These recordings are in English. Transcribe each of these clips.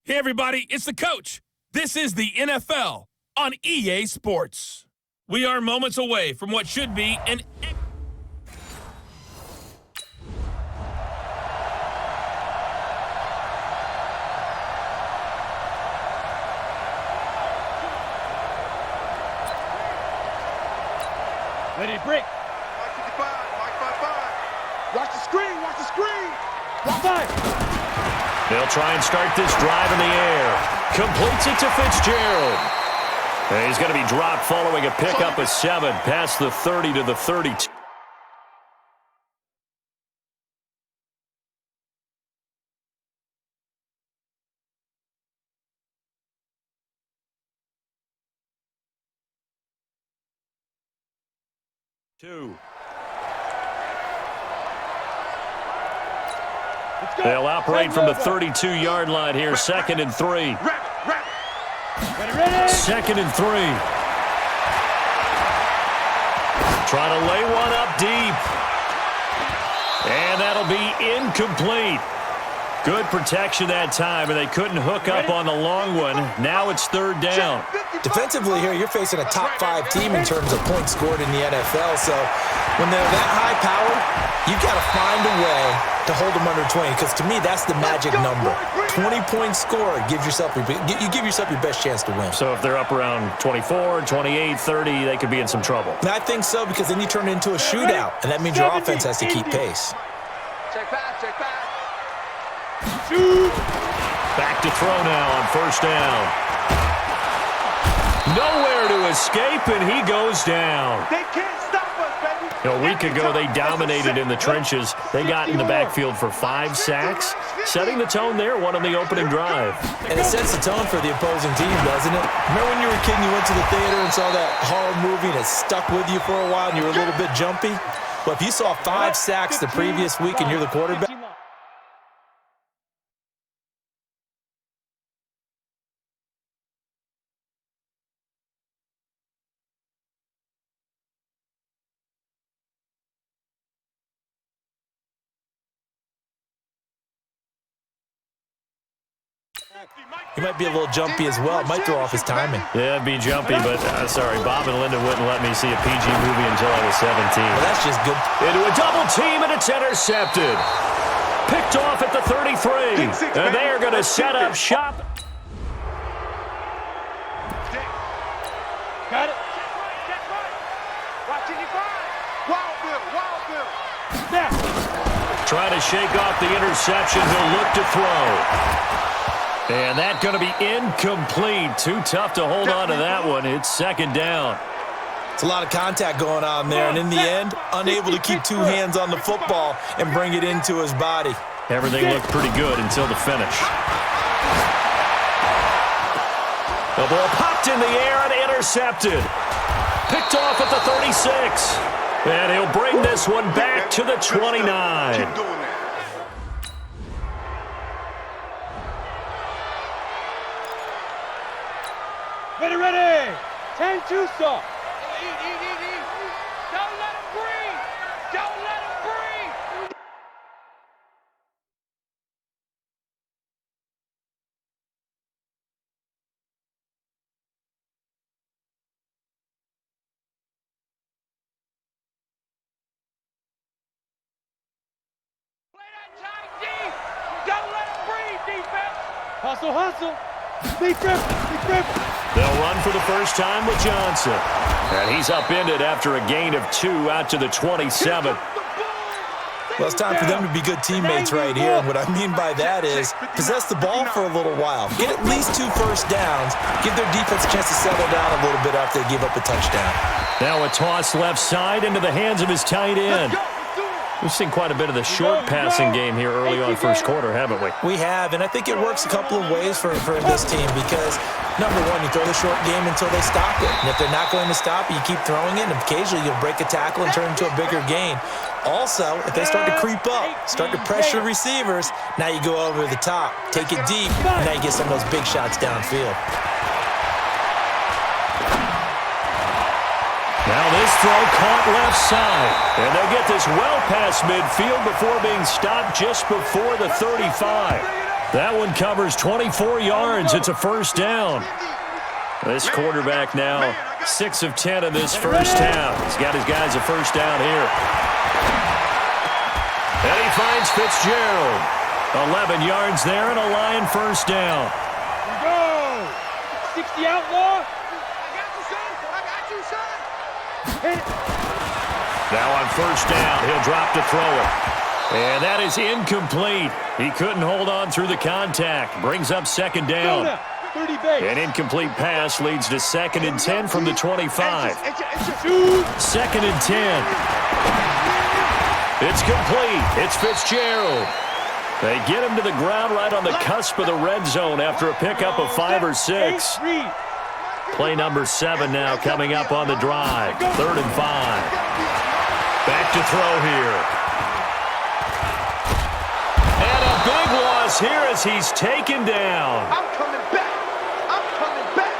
Hey, everybody, it's the coach. This is the NFL on EA Sports. We are moments away from what should be an... Ready to break. Mike 55, Mike 55. Watch the screen, watch the screen. Block five. They'll try and start this drive in the air. Completes it to Fitzgerald. And he's going to be dropped following a pickup of 7 past the 30 to the 32. They'll operate from the 32-yard line here, 2nd and 3. Ready. 2nd and 3. Trying to lay one up deep. And that'll be incomplete. Good protection that time, and they couldn't hook up on the long one. Now it's 3rd down. Defensively here, you're facing a top-5 team in terms of points scored in the NFL. So when they're that high power, you've got to find a way to hold them under 20, because to me, that's the magic number. 20-point score gives yourself you give yourself your best chance to win. So if they're up around 24, 28, 30, they could be in some trouble. And I think so, because then you turn it into a shootout, and that means your offense has to keep pace. Check back, check back. Shoot. Back to throw now on 1st down. Nowhere to escape, and he goes down. They can't stop us, baby. A week ago, they dominated in the trenches. They got in the backfield for 5 sacks, setting the tone there, one on the opening drive. And it sets the tone for the opposing team, doesn't it? Remember when you were a kid and you went to the theater and saw that horror movie and it stuck with you for a while and you were a little bit jumpy? Well, if you saw 5 sacks the previous week and you're the quarterback, he might be a little jumpy as well. It might throw off his timing. Yeah, it'd be jumpy, but sorry, Bob and Linda wouldn't let me see a PG movie until I was 17. Well, that's just good. Into a double team, and it's intercepted. Picked off at the 33. And they are going to set up shop. Got it. Watch 85. Wild Bill. Snap. Trying to shake off the interception. He'll look to throw. And that's going to be incomplete. Too tough to hold on to that one. It's 2nd down. It's a lot of contact going on there, and in the end, unable to keep 2 hands on the football and bring it into his body. Everything looked pretty good until the finish. The ball popped in the air and intercepted. Picked off at the 36. And he'll bring this one back to the 29. Keep doing that. Ready. 10-2 stop. Don't let him breathe. Don't let him breathe. Play that tight deep. Don't let him breathe, defense. Hustle. Big grip. They'll run for the first time with Johnson. And he's upended after a gain of 2 out to the 27. Well, it's time for them to be good teammates right here. And what I mean by that is possess the ball for a little while. Get at least 2 first downs. Give their defense a chance to settle down a little bit after they give up a touchdown. Now a toss left side into the hands of his tight end. We've seen quite a bit of the short passing game here early on 1st quarter, haven't we? We have, and I think it works a couple of ways for this team because, number one, you throw the short game until they stop it. And if they're not going to stop it, you keep throwing it, and occasionally you'll break a tackle and turn it into a bigger gain. Also, if they start to creep up, start to pressure receivers, now you go over the top, take it deep, and now you get some of those big shots downfield. Now this throw caught left side. And they'll get this well past midfield before being stopped just before the 35. That one covers 24 yards. It's a first down. This quarterback now 6 of 10 in this first half. He's got his guys a first down here. And he finds Fitzgerald. 11 yards there and a Lion first down. Here we go. 60 outlaw. Now on first down, he'll drop to throw it. And that is incomplete. He couldn't hold on through the contact. Brings up second down. 30 base. An incomplete pass leads to 2nd and 10 from the 25. 2nd and 10. It's complete. It's Fitzgerald. They get him to the ground right on the cusp of the red zone after a pickup of 5 or 6. Play number 7 now coming up on the drive. 3rd and 5. Back to throw here. And a big loss here as he's taken down. I'm coming back. I'm coming back.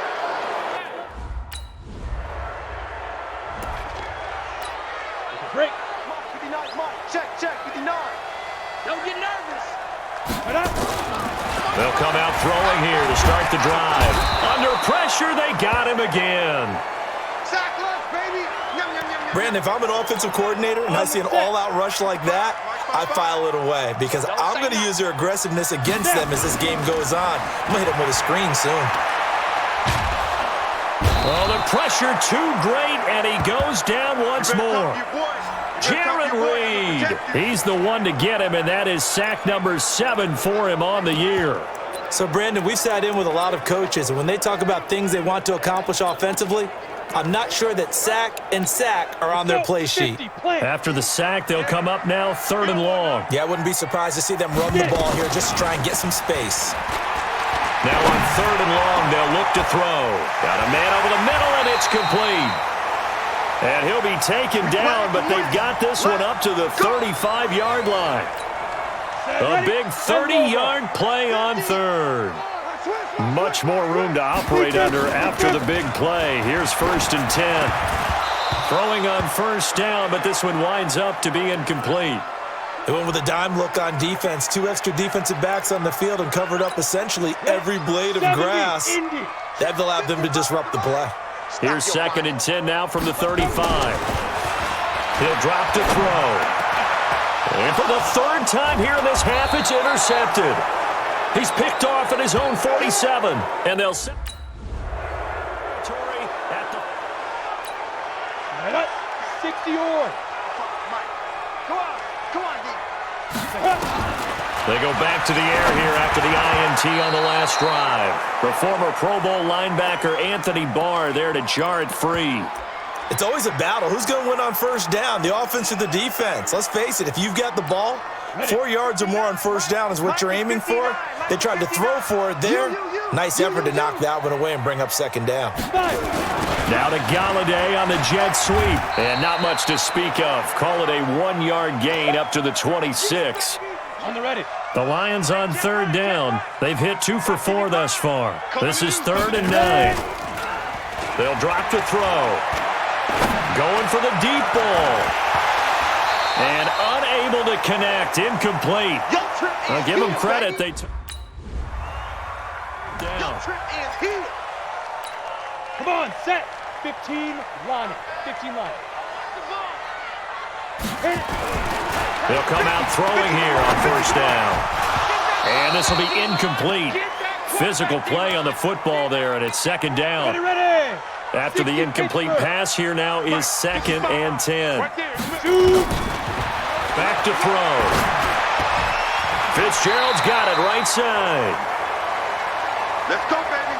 Break. Mark 59, Mark. Check, 59. Don't get nervous. They'll come out throwing here to start the drive. Under pressure, they got him again. Sack left, baby. Yum, yum, yum, yum. Brandon, if I'm an offensive coordinator and I see an all-out rush like that, I file it away because I'm going to use their aggressiveness against them as this game goes on. I'm going to hit them with a screen soon. Well, the pressure too great, and he goes down once more. Jaron Reed, he's the one to get him, and that is sack number 7 for him on the year. So, Brandon, we've sat in with a lot of coaches, and when they talk about things they want to accomplish offensively, I'm not sure that sack and sack are on their play sheet. After the sack, they'll come up now 3rd and long. Yeah, I wouldn't be surprised to see them run the ball here just to try and get some space. Now on 3rd and long, they'll look to throw. Got a man over the middle, and it's complete. And he'll be taken down, but they've got this one up to the 35-yard line. A big 30-yard play on 3rd. Much more room to operate under after the big play. Here's 1st and 10. Throwing on first down, but this one winds up to be incomplete. They went with a dime look on defense. 2 extra defensive backs on the field and covered up essentially every blade of grass. That allowed them to disrupt the play. Here's 2nd and 10 now from the 35. He'll drop to throw. And for the 3rd time here in this half, it's intercepted. He's picked off at his own 47, and they'll set at the 60 on. Come on, D. They go back to the air here after the INT on the last drive. The former Pro Bowl linebacker Anthony Barr there to jar it free. It's always a battle. Who's going to win on first down, the offense or the defense? Let's face it, if you've got the ball, 4 yards or more on first down is what you're aiming for. They tried to throw for it there. Nice effort to knock that one away and bring up 2nd down. Now to Galladay on the jet sweep. And not much to speak of. Call it a 1-yard gain up to the 26. On the ready. The Lions on 3rd down. They've hit 2 for 4 thus far. This is 3rd and 9. They'll drop to throw. Going for the deep ball. And unable to connect. Incomplete. I'll give them credit. They took down. Come on, set. 15 line. 15 line. They'll come out throwing here on first down. And this will be incomplete. Physical play on the football there, and it's 2nd down. Ready. After the incomplete pass here now is 2nd and 10. Back to throw. Fitzgerald's got it right side. Let's go, baby.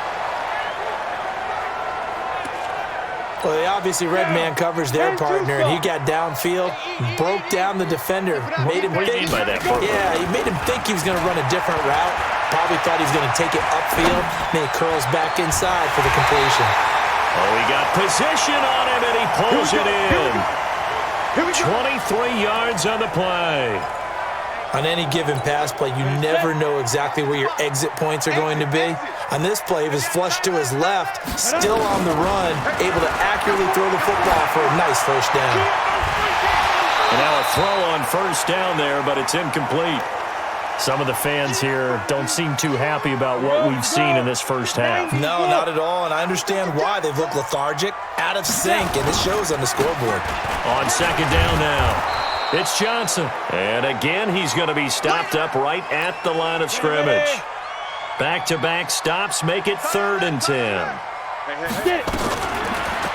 Well, they obviously red man covers their partner, and he got downfield, broke down the defender, made him What do you think. mean by that? Yeah, he made him think he was going to run a different route. Probably thought he was going to take it upfield. Then he curls back inside for the completion. Oh, he got position on him, and he pulls it in. 23 yards on the play. On any given pass play, you never know exactly where your exit points are going to be. On this play, he was flushed to his left, still on the run, able to accurately throw the football for a nice first down. And now a throw on first down there, but it's incomplete. Some of the fans here don't seem too happy about what we've seen in this first half. No, not at all, and I understand why. They've looked lethargic, out of sync, and it shows on the scoreboard. On second down now, it's Johnson. And again, he's going to be stopped up right at the line of scrimmage. Back-to-back stops make it 3rd and 10.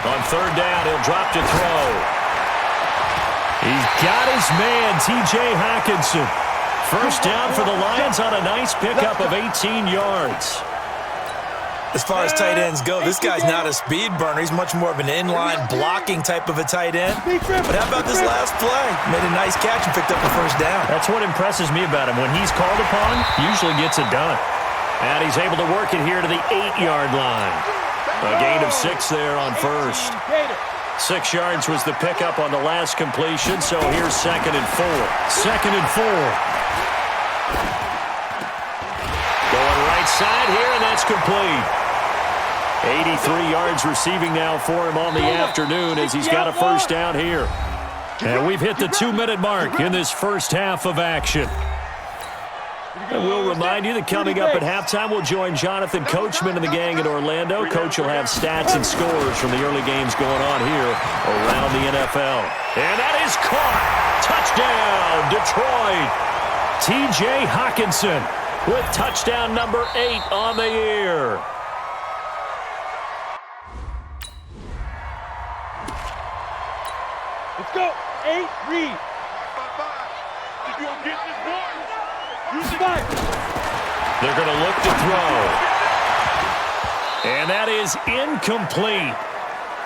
On 3rd down, he'll drop to throw. He's got his man, T.J. Hockenson. First down for the Lions on a nice pickup of 18 yards. As far as tight ends go, this guy's not a speed burner. He's much more of an inline blocking type of a tight end. But how about this last play? Made a nice catch and picked up the first down. That's what impresses me about him. When he's called upon, usually gets it done. And he's able to work it here to the 8-yard line. A gain of 6 there on first. 6 yards was the pickup on the last completion, so here's 2nd and 4. 2nd and 4. Going right side here, and that's complete. 83 yards receiving now for him on the afternoon as he's got a first down here. And we've hit the 2-minute mark in this first half of action. And we'll remind you that coming up at halftime, we'll join Jonathan Coachman and the gang in Orlando. Coach will have stats and scores from the early games going on here around the NFL. And that is caught. Touchdown, Detroit. T.J. Hockenson with touchdown number 8 on the year. Let's go. 8, read. If you don't get this one, Use the back. They're going to look to throw. And that is incomplete.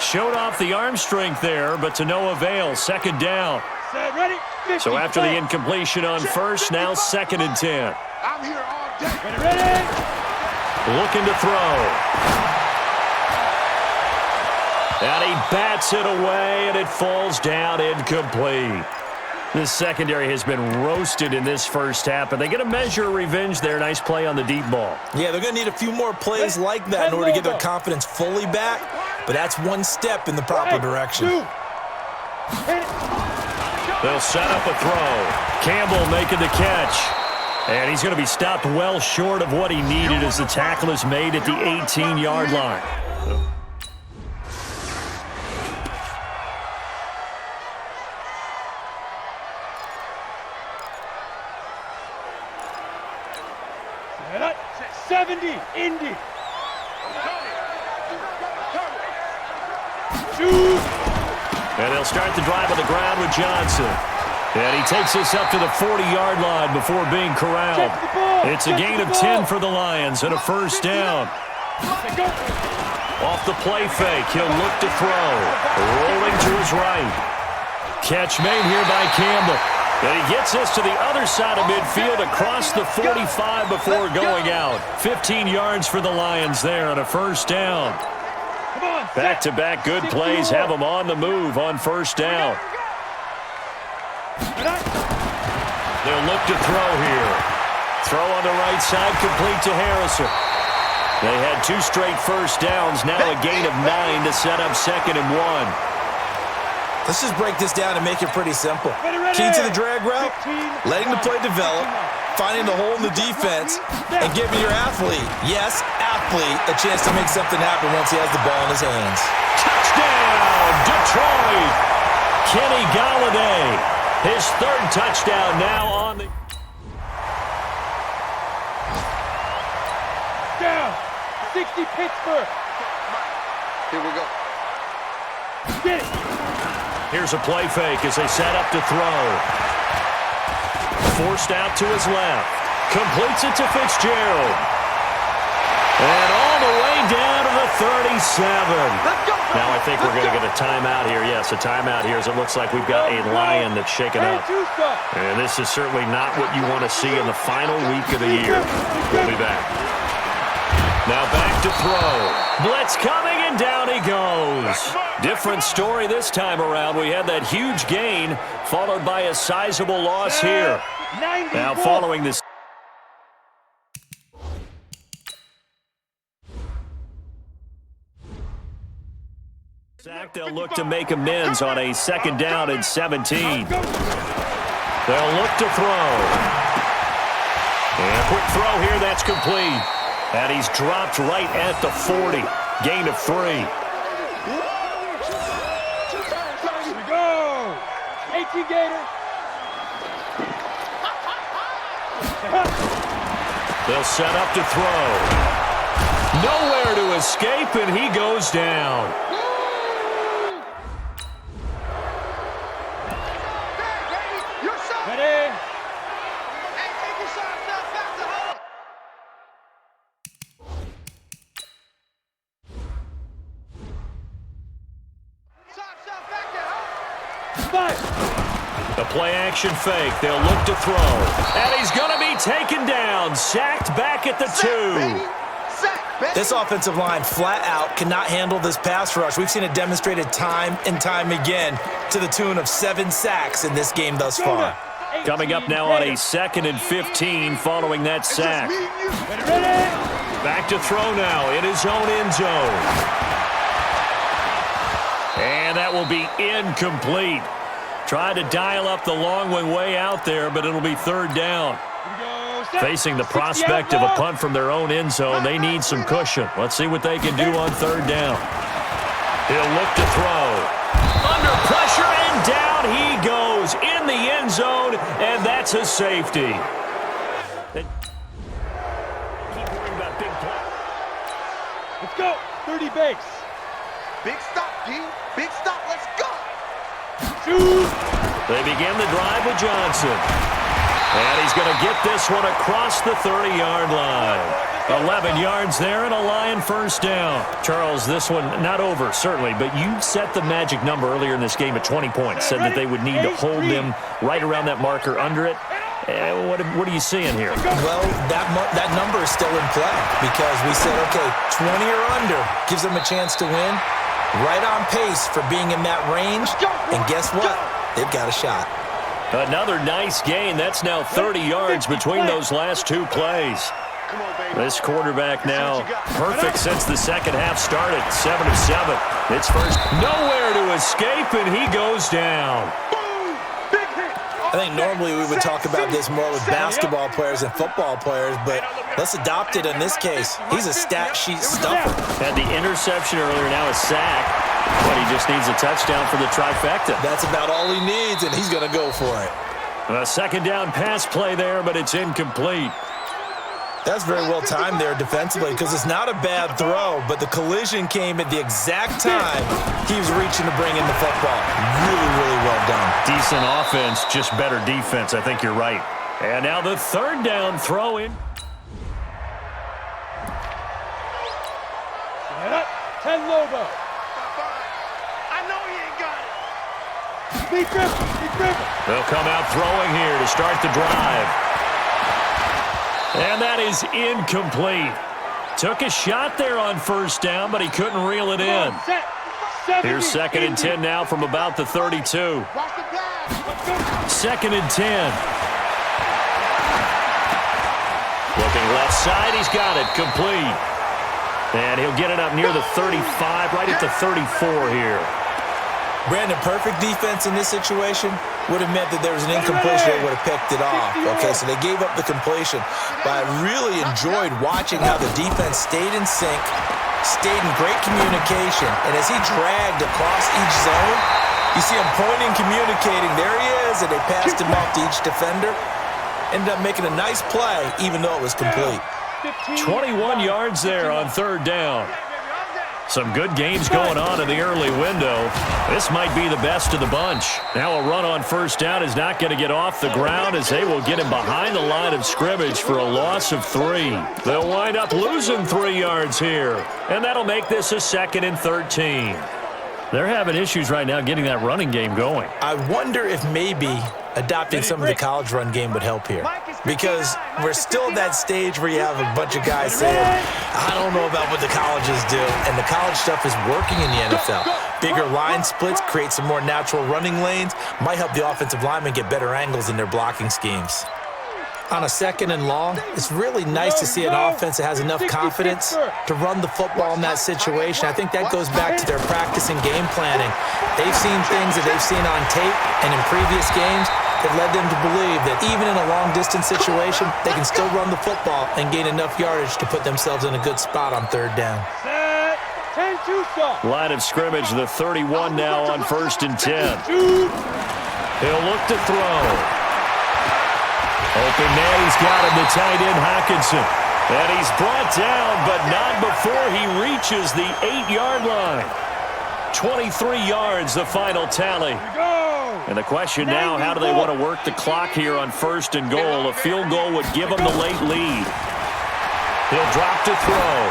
Showed off the arm strength there, but to no avail. 2nd down. Set, ready. 50, So after the play. incompletion on first, now 2nd and 10. I'm here all day. Ready. Looking to throw. And he bats it away, and it falls down incomplete. This secondary has been roasted in this first half, but they get a measure of revenge there. Nice play on the deep ball. Yeah, they're going to need a few more plays like that in order to get their confidence fully back, but that's one step in the proper direction. They'll set up a throw. Campbell making the catch. And he's going to be stopped well short of what he needed as the tackle is made at the 18-yard line. Set up. 70, Indy. Shoot. And they'll start the drive on the ground with Johnson. And he takes this up to the 40-yard line before being corralled. It's a gain of 10 for the Lions and a first down. Off the play fake, he'll look to throw. Rolling to his right. Catch made here by Campbell. And he gets this to the other side of midfield across the 45 before going out. 15 yards for the Lions there and a first down. Back-to-back good plays have them on the move on first down. They'll look to throw here. Throw on the right side, complete to Harrison. They had 2 straight first downs, now a gain of 9 to set up 2nd and 1. Let's just break this down and make it pretty simple. Key to the drag route, letting the play develop, finding the hole in the defense, and giving your athlete, yes, athlete, a chance to make something happen once he has the ball in his hands. Touchdown, Detroit! Kenny Golladay, his 3rd touchdown now on the... Down. 60, Pittsburgh. Here we go. Get it. Here's a play fake as they set up to throw. Forced out to his left. Completes it to Fitzgerald. And all the way down to the 37. Now I think we're going to get a timeout here. Yes, a timeout here as it looks like we've got a Lion that's shaken up. And this is certainly not what you want to see in the final week of the year. We'll be back. Now back to throw. Blitz coming, and down he goes. Different story this time around. We had that huge gain, followed by a sizable loss here. Now following this. They'll look to make amends on a 2nd down and 17. They'll look to throw. And a quick throw here, that's complete. And he's dropped right at the 40. Gain of 3. Here we go. 18 Gator. They'll set up to throw. Nowhere to escape, and he goes down. Ready? The play-action fake. They'll look to throw. And he's going to be taken down. Sacked back at the 2. This offensive line flat out cannot handle this pass rush. We've seen it demonstrated time and time again to the tune of 7 sacks in this game thus far. Coming up now on a 2nd and 15 following that sack. Back to throw now in his own end zone. And that will be incomplete. Tried to dial up the long one way out there, but it'll be 3rd down. Facing the prospect of a punt from their own end zone, they need some cushion. Let's see what they can do on 3rd down. He'll look to throw. Under pressure, and down he goes in the end zone, and that's a safety. Keep worrying about big play. Let's go. 30 base. Big stop, D. Big stop. Let's go. They begin the drive with Johnson. And he's going to get this one across the 30-yard line. 11 yards there and a Lion 1st down. Charles, this one not over, certainly, but you set the magic number earlier in this game at 20 points. Said that they would need to hold them right around that marker under it. What are you seeing here? Well, that number is still in play because we said, okay, 20 or under gives them a chance to win. Right on pace for being in that range. And guess what? They've got a shot. Another nice gain. That's now 30 yards between those last 2 plays. This quarterback now perfect since the second half started. 7 of 7. It's first. Nowhere to escape, and he goes down. I think normally we would talk about this more with basketball players and football players, but let's adopt it in this case. He's a stat sheet stuffer. Had the interception earlier, now a sack. But he just needs a touchdown for the trifecta. That's about all he needs, and he's going to go for it. A 2nd down pass play there, but it's incomplete. That's very well timed there defensively because it's not a bad throw, but the collision came at the exact time he was reaching to bring in the football. Really, really well done. Decent offense, just better defense. I think you're right. And now the 3rd down throw in. Set up. 10 Lobo. I know he ain't got it. Big dribble. Big dribble. They'll come out throwing here to start the drive. And that is incomplete. Took a shot there on 1st down, but he couldn't reel it in. Here's 2nd and 10 now from about the 32. 2nd and 10. Looking left side, he's got it, complete. And he'll get it up near the 35, right at the 34 here. Brandon, perfect defense in this situation would have meant that there was an incompletion. They would have picked it off. Okay, so they gave up the completion. But I really enjoyed watching how the defense stayed in sync, stayed in great communication. And as he dragged across each zone, you see him pointing, communicating. There he is, and they passed him off to each defender. Ended up making a nice play, even though it was complete. 21 yards there on 3rd down. Some good games going on in the early window. This might be the best of the bunch. Now a run on 1st down is not going to get off the ground as they will get him behind the line of scrimmage for a loss of 3. They'll wind up losing 3 yards here, and that'll make this a 2nd and 13. They're having issues right now getting that running game going. I wonder if maybe adopting some of the college run game would help here. Because we're still at that stage where you have a bunch of guys saying, I don't know about what the colleges do. And the college stuff is working in the NFL. Bigger line splits, create some more natural running lanes, might help the offensive linemen get better angles in their blocking schemes. On a 2nd and long, it's really nice to see an offense that has enough confidence to run the football in that situation. I think that goes back to their practice and game planning. They've seen things that they've seen on tape and in previous games, have led them to believe that even in a long-distance situation, they can still run the football and gain enough yardage to put themselves in a good spot on third down. Set. 10-2 stop. Line of scrimmage, the 31 now on 1st and 10. He'll look to throw. Open man, he's got him, the tight end Hockenson. And he's brought down, but not before he reaches the 8-yard line. 23 yards, the final tally. And the question now, how do they want to work the clock here on 1st and goal? A field goal would give them the late lead. He'll drop to throw.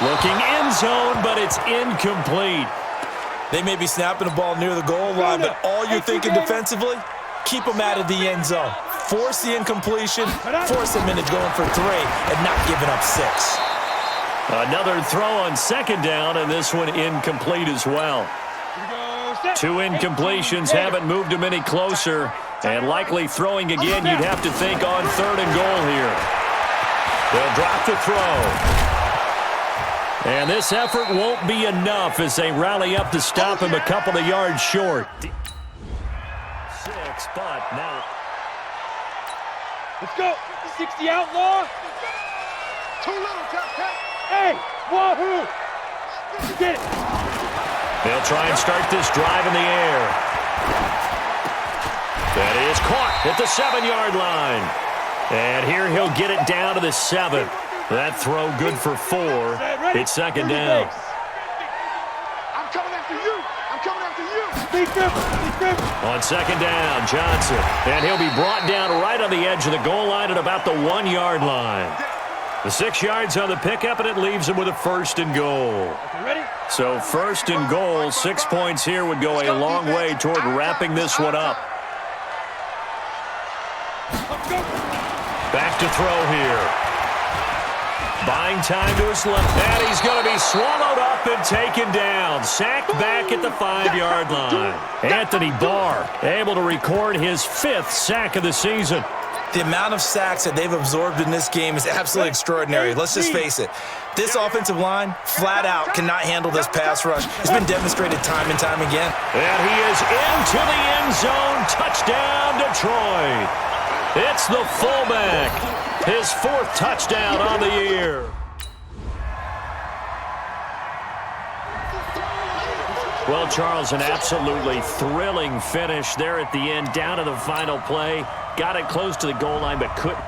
Looking end zone, but it's incomplete. They may be snapping the ball near the goal line, but all you're thinking defensively, keep them out of the end zone. Force the incompletion, force them into going for 3, and not giving up 6. Another throw on 2nd down, and this one incomplete as well. 2 incompletions haven't moved him any closer, and likely throwing again, you'd have to think on 3rd and goal here. They'll drop to throw. And this effort won't be enough as they rally up to stop him a couple of yards short. 6, but now... Let's go. 60 outlaw. Too little, Tstashe. Hey, wahoo. Get it. They'll try and start this drive in the air. That is caught at the 7-yard line. And here he'll get it down to the 7. That throw good for 4. It's 2nd down. I'm coming after you. I'm coming after you. On 2nd down, Johnson. And he'll be brought down right on the edge of the goal line at about the 1-yard line. The 6 yards on the pickup, and it leaves him with a 1st and goal. So 1st and goal, 6 points here would go a long way toward wrapping this one up. Back to throw here. Buying time to his left, and he's going to be swallowed up and taken down. Sacked back at the 5-yard line. Anthony Barr able to record his 5th sack of the season. The amount of sacks that they've absorbed in this game is absolutely extraordinary. Let's just face it. This offensive line, flat out, cannot handle this pass rush. It's been demonstrated time and time again. And he is into the end zone. Touchdown, Detroit. It's the fullback. His 4th touchdown on the year. Well, Charles, an absolutely thrilling finish there at the end, down to the final play. Got it close to the goal line, but couldn't.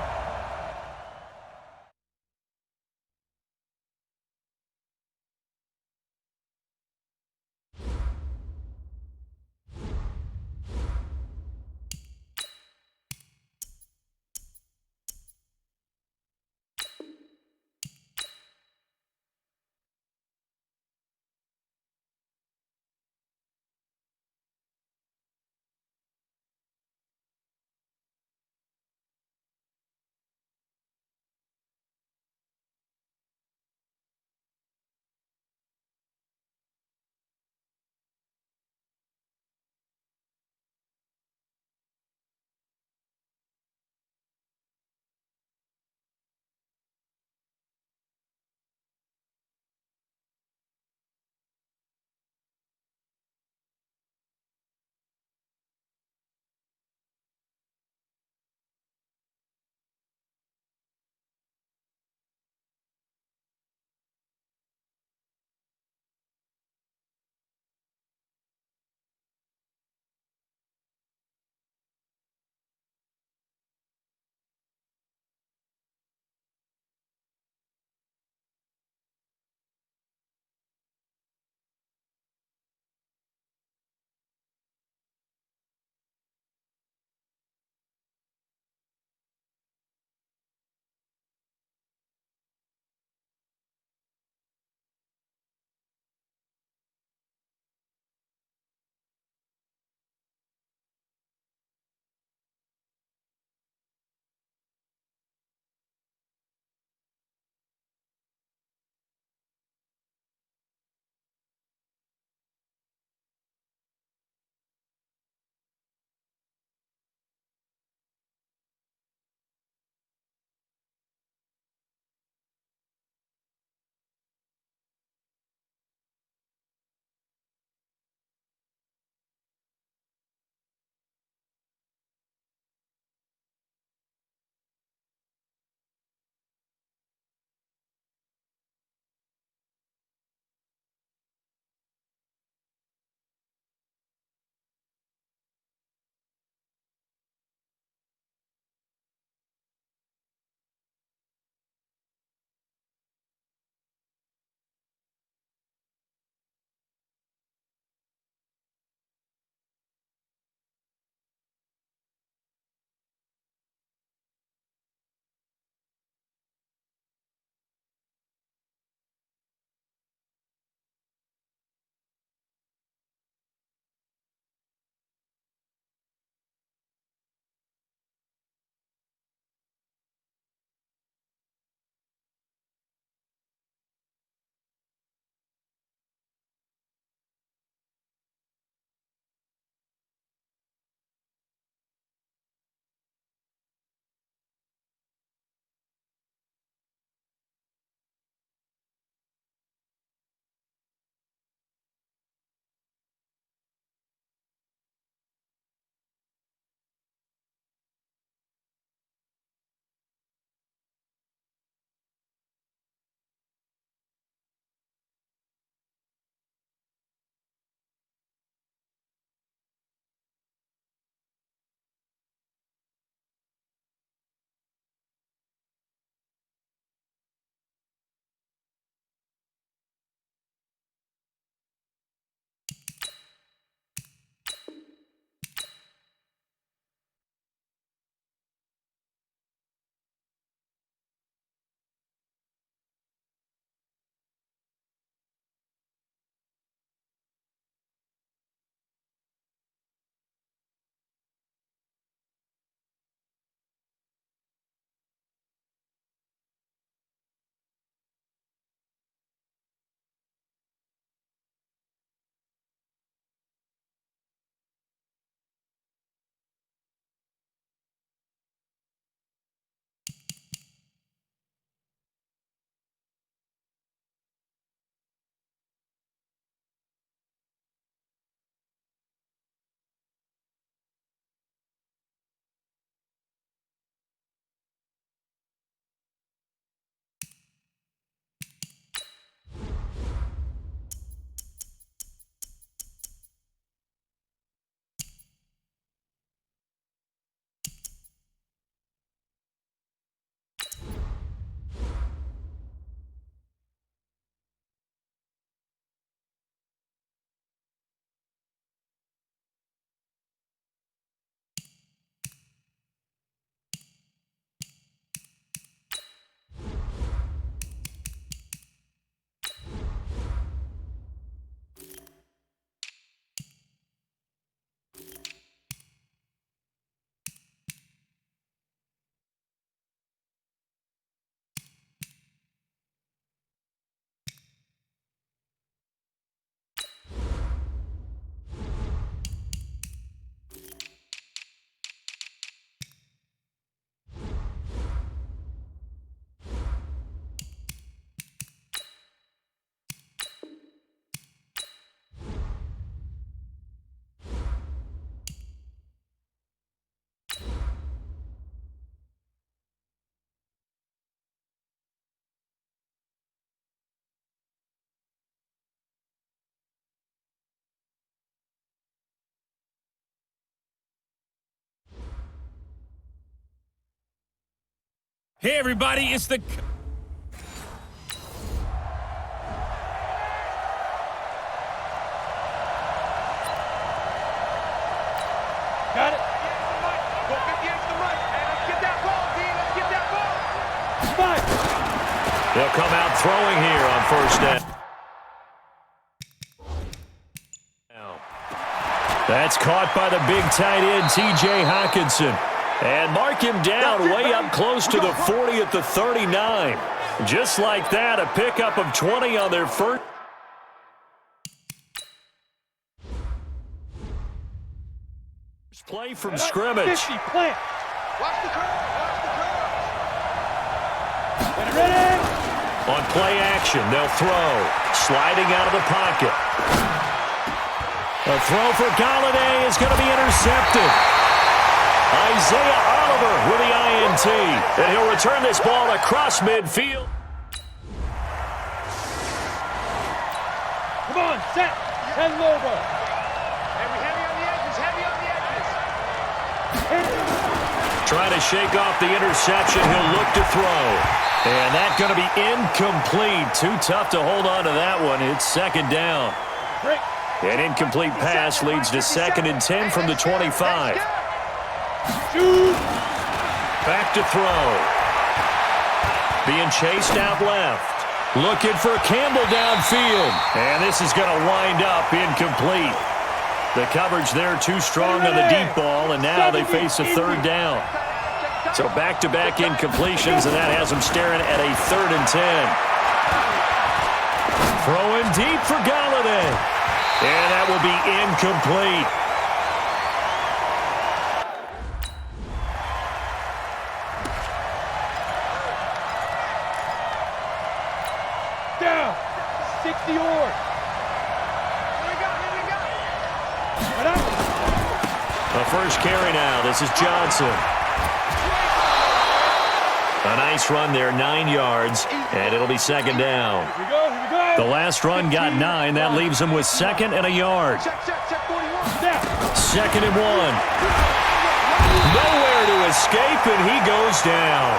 Hey, everybody, it's the... Got it. Go 58 to the right. And let's get that ball, D. Let's get that ball. Five. They'll come out throwing here on first down. That's caught by the big tight end, T.J. Hockenson. And mark him down way up close to the 40 at the 39. Just like that, a pickup of 20 on their first. Play from scrimmage. 50, plant. Watch the curve. Watch the curve. Get it ready. On play action, they'll throw. Sliding out of the pocket. A throw for Galladay is going to be intercepted. Isaiah Oliver with the INT. And he'll return this ball across midfield. Come on, set. And Lobo. And we heavy on the edges. Heavy on the edges. Trying to shake off the interception. He'll look to throw. And that's going to be incomplete. Too tough to hold on to that one. It's second down. Break. An incomplete pass leads to 2nd and 10 from the 25. Shoot. Back to throw. Being chased out left. Looking for Campbell downfield. And this is going to wind up incomplete. The coverage there too strong on the deep ball, and now they face a third down. So back-to-back incompletions, and that has them staring at a 3rd and 10. Throwing deep for Galladay. And that will be incomplete. Down. 60 yards. Here we go. Right up. The first carry now. This is Johnson. A nice run there, 9 yards, and it'll be second down. Here we go. The last run got 9. That leaves him with 2nd and a yard. Check 41. Down. 2nd and 1. Nowhere to escape, and he goes down.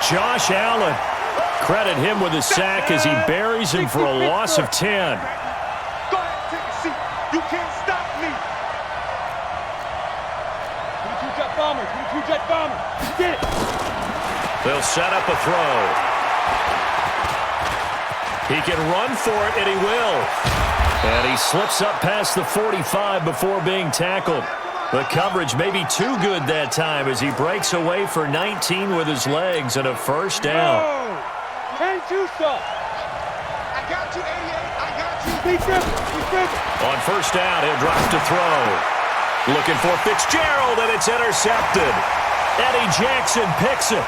Josh Allen. Credit him with a sack as he buries him for a loss of 10. Go ahead, take a seat. You can't stop me. 22 jet bomber. 22 jet bomber. Get it. They'll set up a throw. He can run for it, and he will. And he slips up past the 45 before being tackled. The coverage may be too good that time as he breaks away for 19 with his legs and a first down. 10-2 stop. I got you, 88. I got you. Be dribble. On first down, he'll drop to throw. Looking for Fitzgerald, and it's intercepted. Eddie Jackson picks it.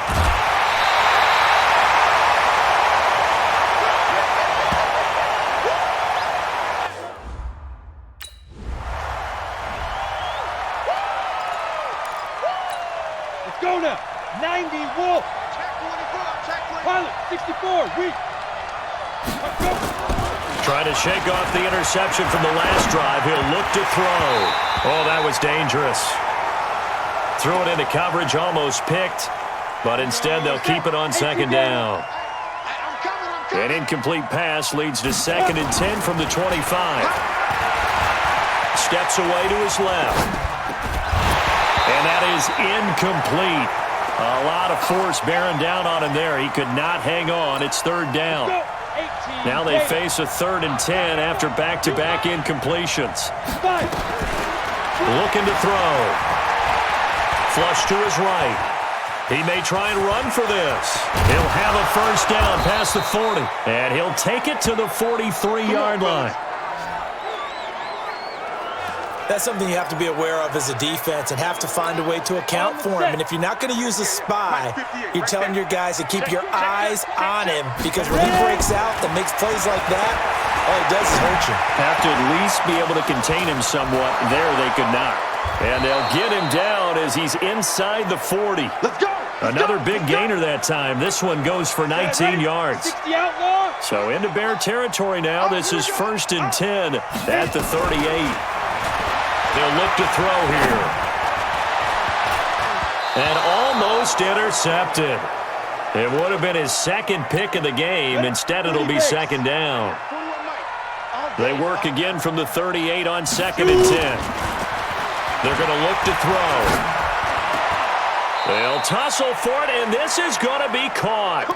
Let's go now. 90 Wolf. Check 24. Check 24. Pilot 64. Weak. Let's go. Trying to shake off the interception from the last drive. He'll look to throw. Oh, that was dangerous. Threw it into coverage, almost picked, but instead they'll keep it on second down. I'm coming. An incomplete pass leads to 2nd and 10 from the 25. Steps away to his left. And that is incomplete. A lot of force bearing down on him there. He could not hang on. It's third down. Now they face a 3rd and 10 after back-to-back incompletions. Looking to throw. Flush to his right. He may try and run for this. He'll have a first down past the 40. And he'll take it to the 43-yard line. That's something you have to be aware of as a defense and have to find a way to account for him. And if you're not going to use a spy, you're telling your guys to keep your eyes on him, because when he breaks out and makes plays like that, all he does is hurt you. Have to at least be able to contain him somewhat. There they could not. And they'll get him down as he's inside the 40. Let's go. Another big gainer that time. This one goes for 19 yards. So into Bear territory now. This is 1st and 10 at the 38. They'll look to throw here. And almost intercepted. It would have been his second pick of the game. Instead, it'll be second down. They work again from the 38 on 2nd and 10. They're going to look to throw. They'll tussle for it, and this is going to be caught.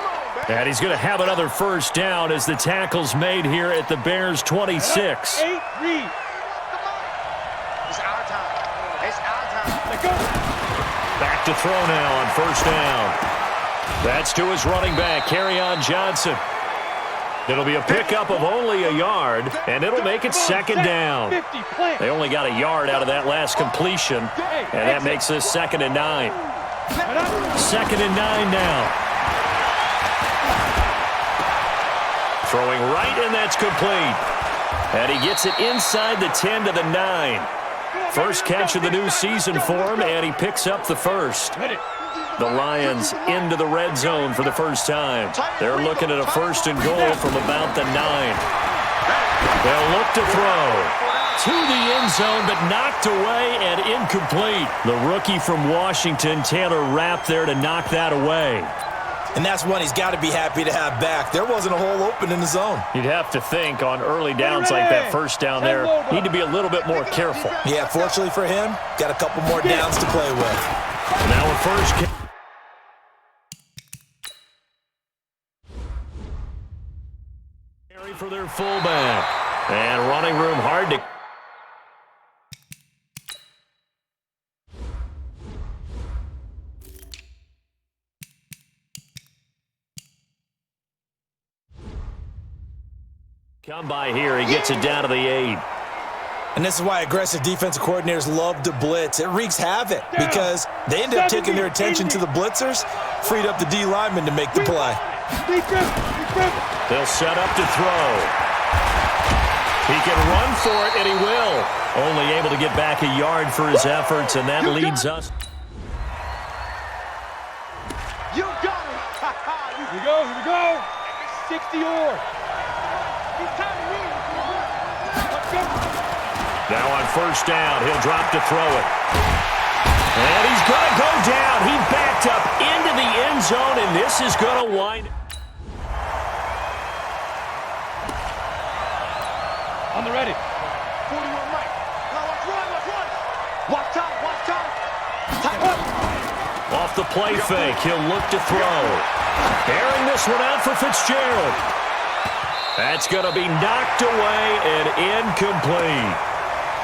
And he's going to have another first down as the tackle's made here at the Bears' 26. It's our time. It's our time. Let's go. Back to throw now on first down. That's to his running back, Kerryon Johnson. It'll be a pickup of only a yard, and it'll make it second down. They only got a yard out of that last completion, and that makes this 2nd and 9. 2nd and 9 now. Throwing right, and that's complete. And he gets it inside the 10 to the 9. First catch of the new season for him, and he picks up the first. The Lions into the red zone for the first time. They're looking at a 1st and goal from about the 9. They'll look to throw. To the end zone, but knocked away and incomplete. The rookie from Washington, Taylor Rapp, there to knock that away. And that's one he's got to be happy to have back. There wasn't a hole open in the zone. You'd have to think on early downs like that first down there, need to be a little bit more careful. Yeah, fortunately for him, got a couple more downs to play with. Now a first. For their fullback. And running room hard to. Come by here. He gets it down to the 8. And this is why aggressive defensive coordinators love to blitz. It wreaks havoc because they end up taking their attention to the blitzers, freed up the D lineman to make the play. They'll set up to throw. He can run for it, and he will. Only able to get back a yard for his efforts, and that leads us. You got it. Here we go. Here we go. 60 or. It's time to win. Let's go. Now on first down, he'll drop to throw it. And he's going to go down. He backed up into the end zone, and this is going to wind. On the ready. 41 right. Now let's run. Watch time. Time up. Off the play fake, he'll look to throw. Airing this one out for Fitzgerald. That's going to be knocked away and incomplete.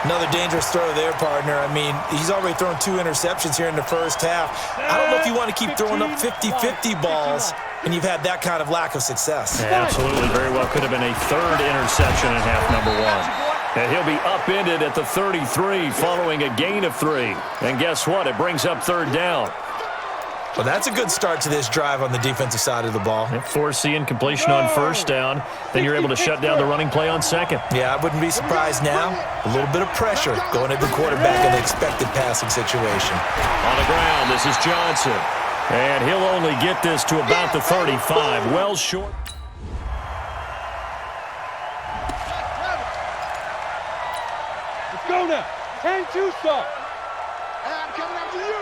Another dangerous throw there, partner. I mean, he's already thrown 2 interceptions here in the first half. I don't know if you want to keep throwing up 50-50 balls and you've had that kind of lack of success. Absolutely. Very well could have been a 3rd interception in half number 1. And he'll be upended at the 33 following a gain of 3. And guess what? It brings up 3rd down. Well, that's a good start to this drive on the defensive side of the ball. Force the incompletion on first down. Then you're able to shut down the running play on 2nd. Yeah, I wouldn't be surprised now. A little bit of pressure going at the quarterback in an expected passing situation. On the ground, this is Johnson. And he'll only get this to about the 35. Well short. Let's go now. 10-2 stop. I'm coming after you.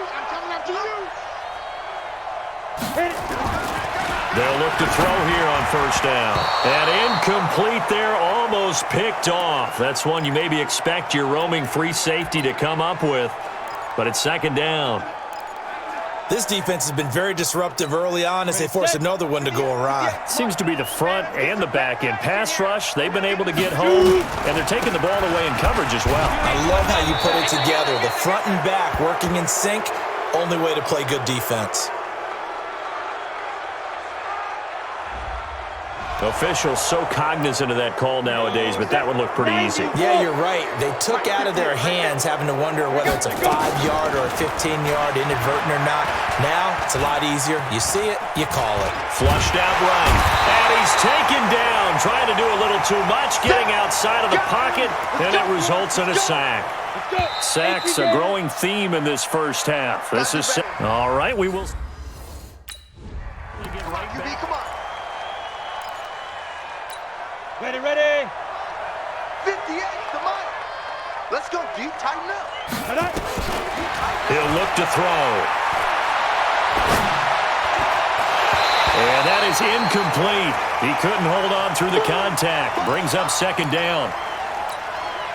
They'll look to throw here on first down. And incomplete there, almost picked off. That's one you maybe expect your roaming free safety to come up with. But it's 2nd down. This defense has been very disruptive early on as they force another one to go awry. Seems to be the front and the back end. Pass rush, they've been able to get home, and they're taking the ball away in coverage as well. I love how you put it together. The front and back working in sync, only way to play good defense. Officials so cognizant of that call nowadays, but that would look pretty easy. Yeah, you're right. They took out of their hands having to wonder whether it's a 5-yard or a 15-yard, inadvertent or not. Now, it's a lot easier. You see it, you call it. Flushed out right. And he's taken down, trying to do a little too much, getting outside of the pocket, and it results in a sack. Sacks, a growing theme in this first half. This is all right, we will. Come on. Ready. 58, come on. Let's go, D. Tighten up. He'll look to throw. And that is incomplete. He couldn't hold on through the contact. Brings up second down.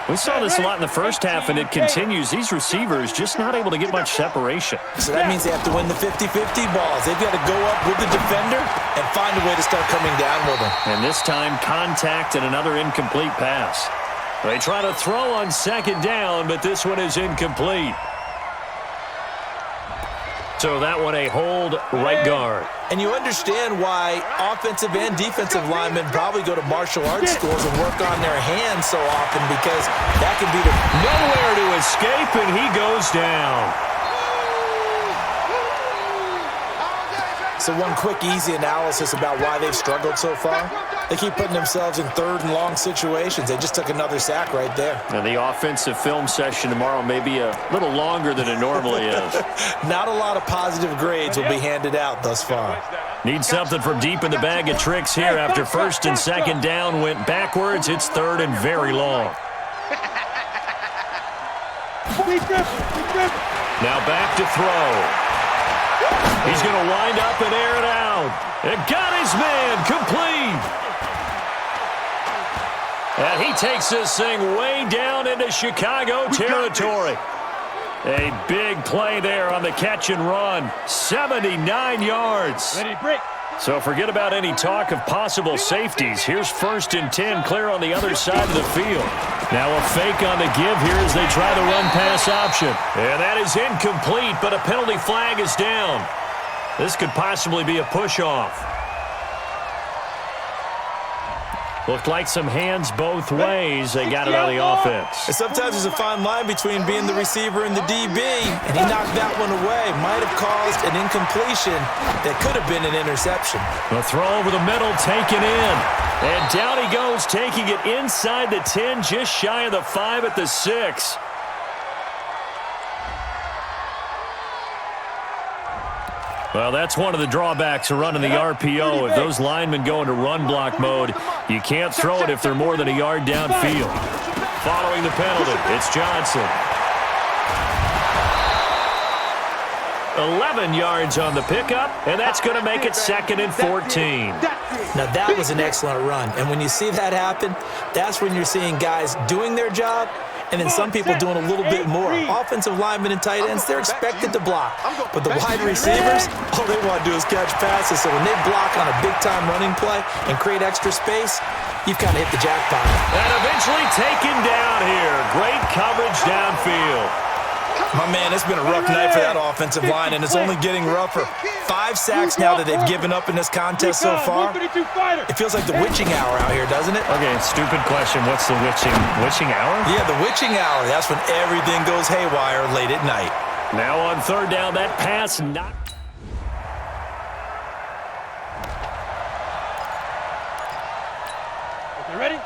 We saw this a lot in the first half, and it continues. These receivers just not able to get much separation. So that means they have to win the 50-50 balls. They've got to go up with the defender and find a way to start coming down with them. And this time, contact and another incomplete pass. They try to throw on second down, but this one is incomplete. So that one a hold right guard. And you understand why offensive and defensive linemen probably go to martial arts schools and work on their hands so often, because that can be the... Nowhere to escape, and he goes down. So one quick, easy analysis about why they've struggled so far. They keep putting themselves in third and long situations. They just took another sack right there. And the offensive film session tomorrow may be a little longer than it normally is. Not a lot of positive grades will be handed out thus far. Need something from deep in the bag of tricks here after first and second down went backwards. It's third and very long. Now back to throw. He's going to wind up and air it out. And got his man complete. And he takes this thing way down into Chicago territory. A big play there on the catch and run. 79 yards. Ready, break. So forget about any talk of possible safeties. Here's first and 10 clear on the other side of the field. Now a fake on the give here as they try the run-pass option. And that is incomplete, but a penalty flag is down. This could possibly be a push-off. Looked like some hands both ways. They got it on the offense. And sometimes there's a fine line between being the receiver and the DB, and he knocked that one away. Might have caused an incompletion that could have been an interception. The throw over the middle, taken in. And down he goes, taking it inside the 10, just shy of the 5 at the 6. Well, that's one of the drawbacks of running the RPO. If those linemen go into run block mode, you can't throw it if they're more than a yard downfield. Following the penalty, it's Johnson. 11 yards on the pickup, and that's going to make it second and 14. Now, that was an excellent run. And when you see that happen, that's when you're seeing guys doing their job, and then some people doing a little bit more. Offensive linemen and tight ends, they're expected to block. But the wide receivers, all they want to do is catch passes. So when they block on a big-time running play and create extra space, you've kind of hit the jackpot. And eventually taken down here. Great coverage downfield. My man, it's been a rough night for that offensive line, and it's only getting rougher. 5 sacks now that they've given up in this contest so far. It feels like the witching hour out here, doesn't it? Okay, stupid question. What's the witching hour? Yeah, the witching hour. That's when everything goes haywire late at night. Now on third down, that pass not. Okay, ready?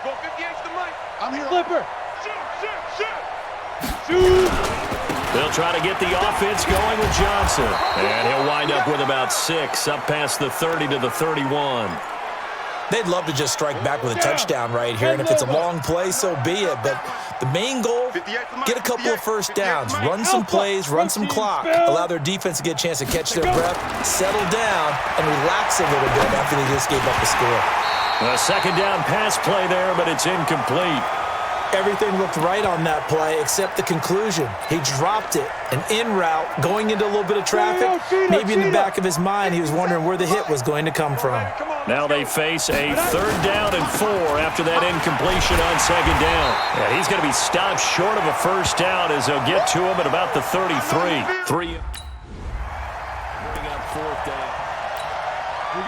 Go 58's the mic. I'm here. Flipper. Shoot. They'll try to get the offense going with Johnson. And he'll wind up with about 6, up past the 30 to the 31. They'd love to just strike back with a touchdown right here, and if it's a long play, so be it. But the main goal, get a couple of first downs, run some plays, run some clock, allow their defense to get a chance to catch their breath, settle down, and relax a little bit after they just gave up a score. A second down pass play there, but it's incomplete. Everything looked right on that play except the conclusion. He dropped it, an in route, going into a little bit of traffic. Maybe in the back of his mind, he was wondering where the hit was going to come from. Now they face a third down and 4 after that incompletion on second down. And he's going to be stopped short of a first down as they'll get to him at about the 33. Bring up fourth down.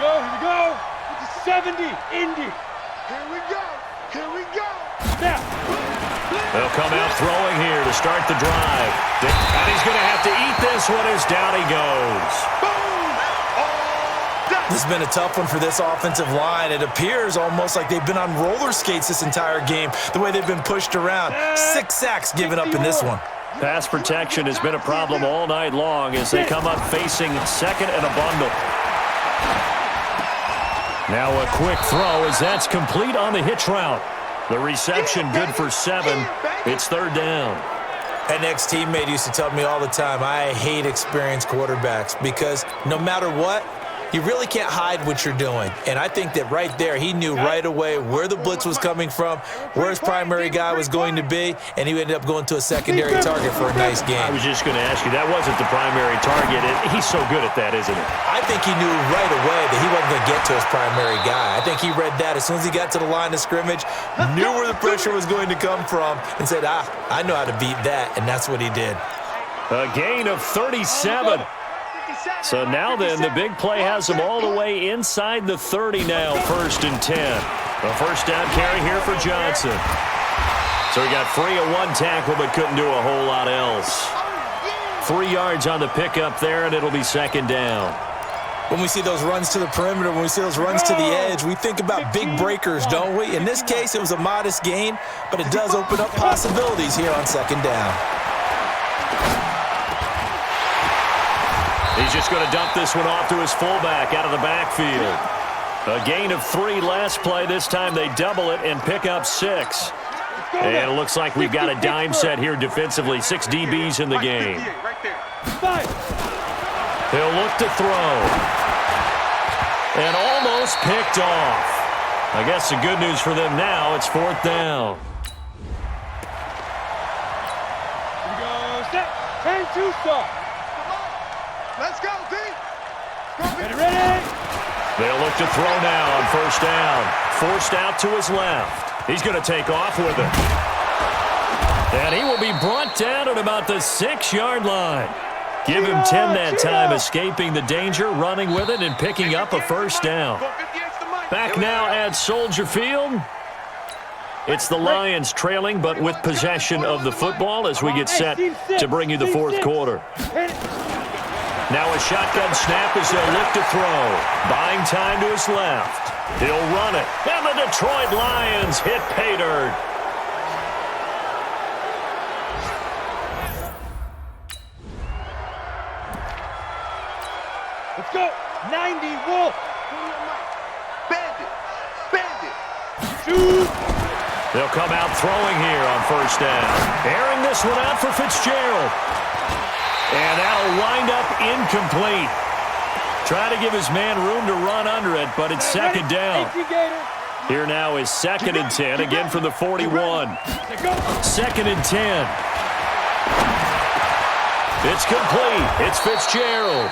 Here we go. It's a 70, Indy. Here we go. Snap. They'll come out throwing here to start the drive. And he's going to have to eat this one as down he goes. This has been a tough one for this offensive line. It appears almost like they've been on roller skates this entire game, the way they've been pushed around. 6 sacks given up in this one. Pass protection has been a problem all night long as they come up facing second and a bundle. Now a quick throw as that's complete on the hitch route. The reception good for 7. It's third down. An ex-teammate used to tell me all the time, I hate experienced quarterbacks because no matter what, you really can't hide what you're doing. And I think that right there, he knew right away where the blitz was coming from, where his primary guy was going to be, and he ended up going to a secondary target for a nice game. I was just going to ask you, that wasn't the primary target. He's so good at that, isn't he? I think he knew right away that he wasn't going to get to his primary guy. I think he read that as soon as he got to the line of scrimmage, knew where the pressure was going to come from, and said, I know how to beat that, and that's what he did. A gain of 37. So now then, the big play has them all the way inside the 30 now, 1st and 10. A first down carry here for Johnson. So he got free of one tackle but couldn't do a whole lot else. 3 yards on the pickup there, and it'll be 2nd down. When we see those runs to the perimeter, when we see those runs to the edge, we think about big breakers, don't we? In this case, it was a modest gain, but it does open up possibilities here on 2nd down. He's just going to dump this one off to his fullback out of the backfield. A gain of 3 last play. This time they double it and pick up 6. And it looks like we've got a dime set here defensively. 6 DBs in the game. He'll look to throw. And almost picked off. I guess the good news for them now, it's 4th down. Here we go, set, 10-2 start. Let's go, D. Ready, ready. They'll look to throw now on 1st down. Forced out to his left. He's going to take off with it. And he will be brought down at about the 6-yard line. Give him 10 that time, escaping the danger, running with it, and picking up a 1st down. Back now at Soldier Field. It's the Lions trailing, but with possession of the football as we get set to bring you the 4th quarter. Now a shotgun snap as they'll look to throw. Buying time to his left. He'll run it. And the Detroit Lions hit pay dirt. Let's go. 90, Wolf. Bandit. Bandit. Shoot. They'll come out throwing here on 1st down. Airing this one out for Fitzgerald. And that'll wind up incomplete. Try to give his man room to run under it, but it's 2nd down. Here now is 2nd and 10, again from the 41. 2nd and 10. It's complete. It's Fitzgerald.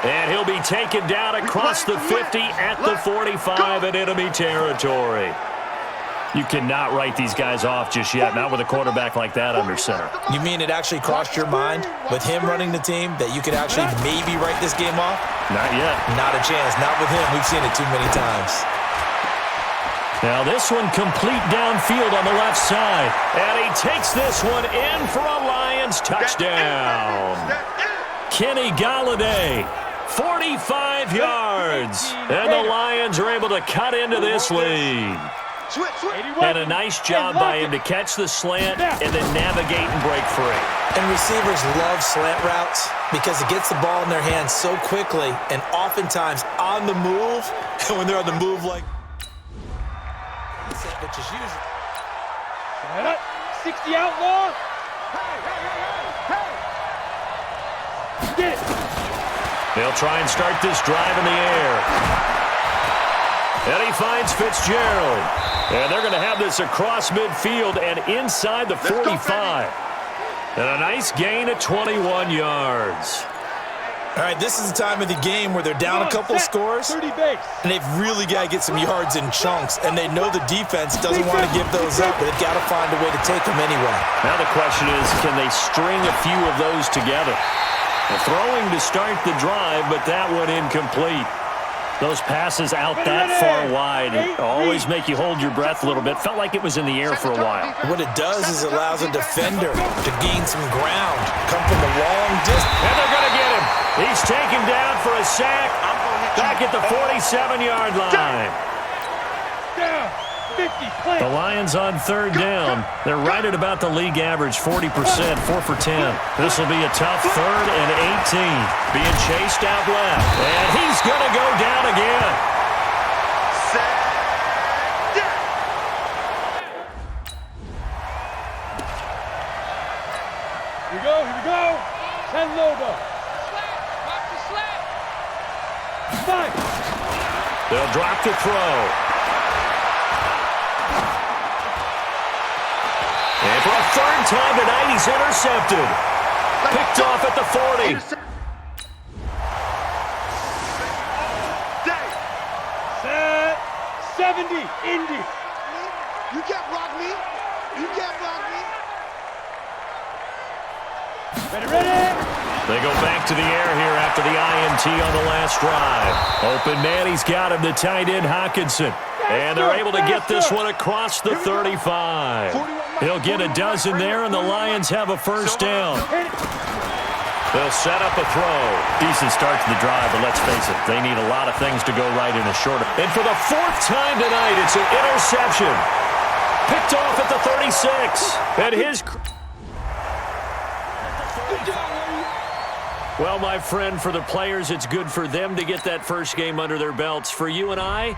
And he'll be taken down across the 50 at the 45 in enemy territory. You cannot write these guys off just yet, not with a quarterback like that under center. You mean it actually crossed your mind with him running the team that you could actually maybe write this game off? Not yet. Not a chance. Not with him. We've seen it too many times. Now this one complete downfield on the left side. And he takes this one in for a Lions touchdown. Kenny Galladay, 45 yards. And the Lions are able to cut into this lead. And a nice job by him to catch the slant and then navigate and break free. And receivers love slant routes because it gets the ball in their hands so quickly and oftentimes on the move. And when they're on the move like which is usually 60 outlaw. Get it. They'll try and start this drive in the air. And he finds Fitzgerald. And they're going to have this across midfield and inside the 45. And a nice gain of 21 yards. All right, this is the time of the game where they're down a couple of scores, and they've really got to get some yards in chunks, and they know the defense doesn't want to give those up, but they've got to find a way to take them anyway. Now the question is, can they string a few of those together? The throwing to start the drive, but that one incomplete. Those passes out that far wide always make you hold your breath a little bit. Felt like it was in the air for a while. What it does is it allows a defender to gain some ground, come from a long distance. And they're going to get him. He's taken down for a sack back at the 47-yard line. The Lions on 3rd down. They're right at about the league average, 40%, 4 for 10. This will be a tough 3rd and 18. Being chased out left. And he's going to go down again. Here we go. 10 Lobo. Watch the slap. 5. They'll drop to throw. And for a third time tonight, he's intercepted. Picked off at the 40. Set. 70. Indy. You can't block me. You can't block me. Ready. They go back to the air here after the INT on the last drive. Open man, he's got him, the tight end Hawkinson. And they're able to get this one across the 35. He'll get a dozen there, and the Lions have a first down. They'll set up a throw. Decent start to the drive, but let's face it, they need a lot of things to go right in a short. And for the fourth time tonight, it's an interception. Picked off at the 36. And his... Well, my friend, for the players, it's good for them to get that first game under their belts. For you and I...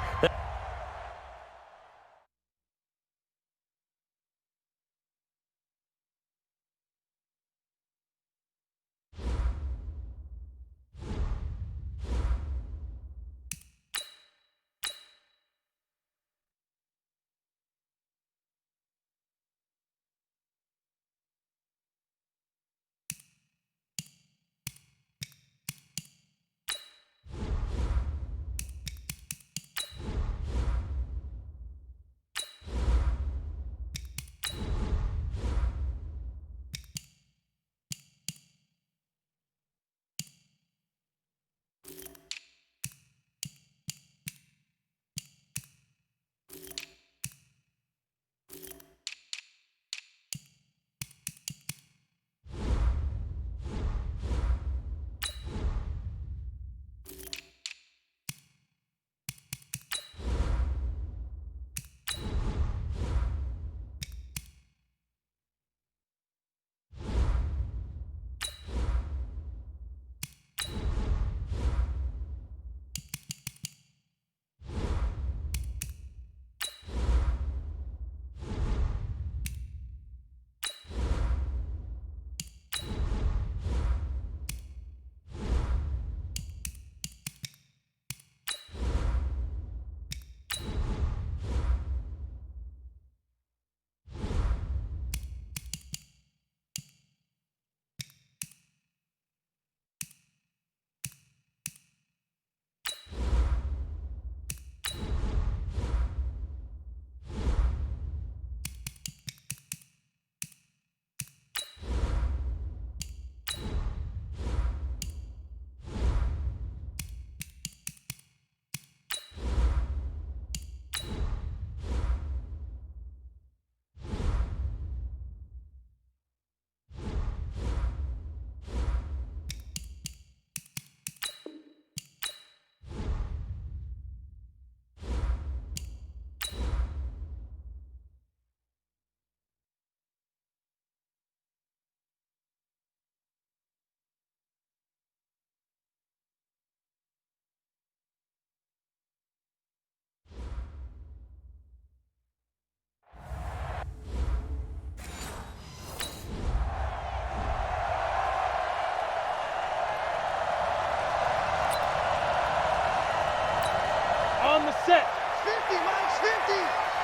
On the set. 50, Mike's 50.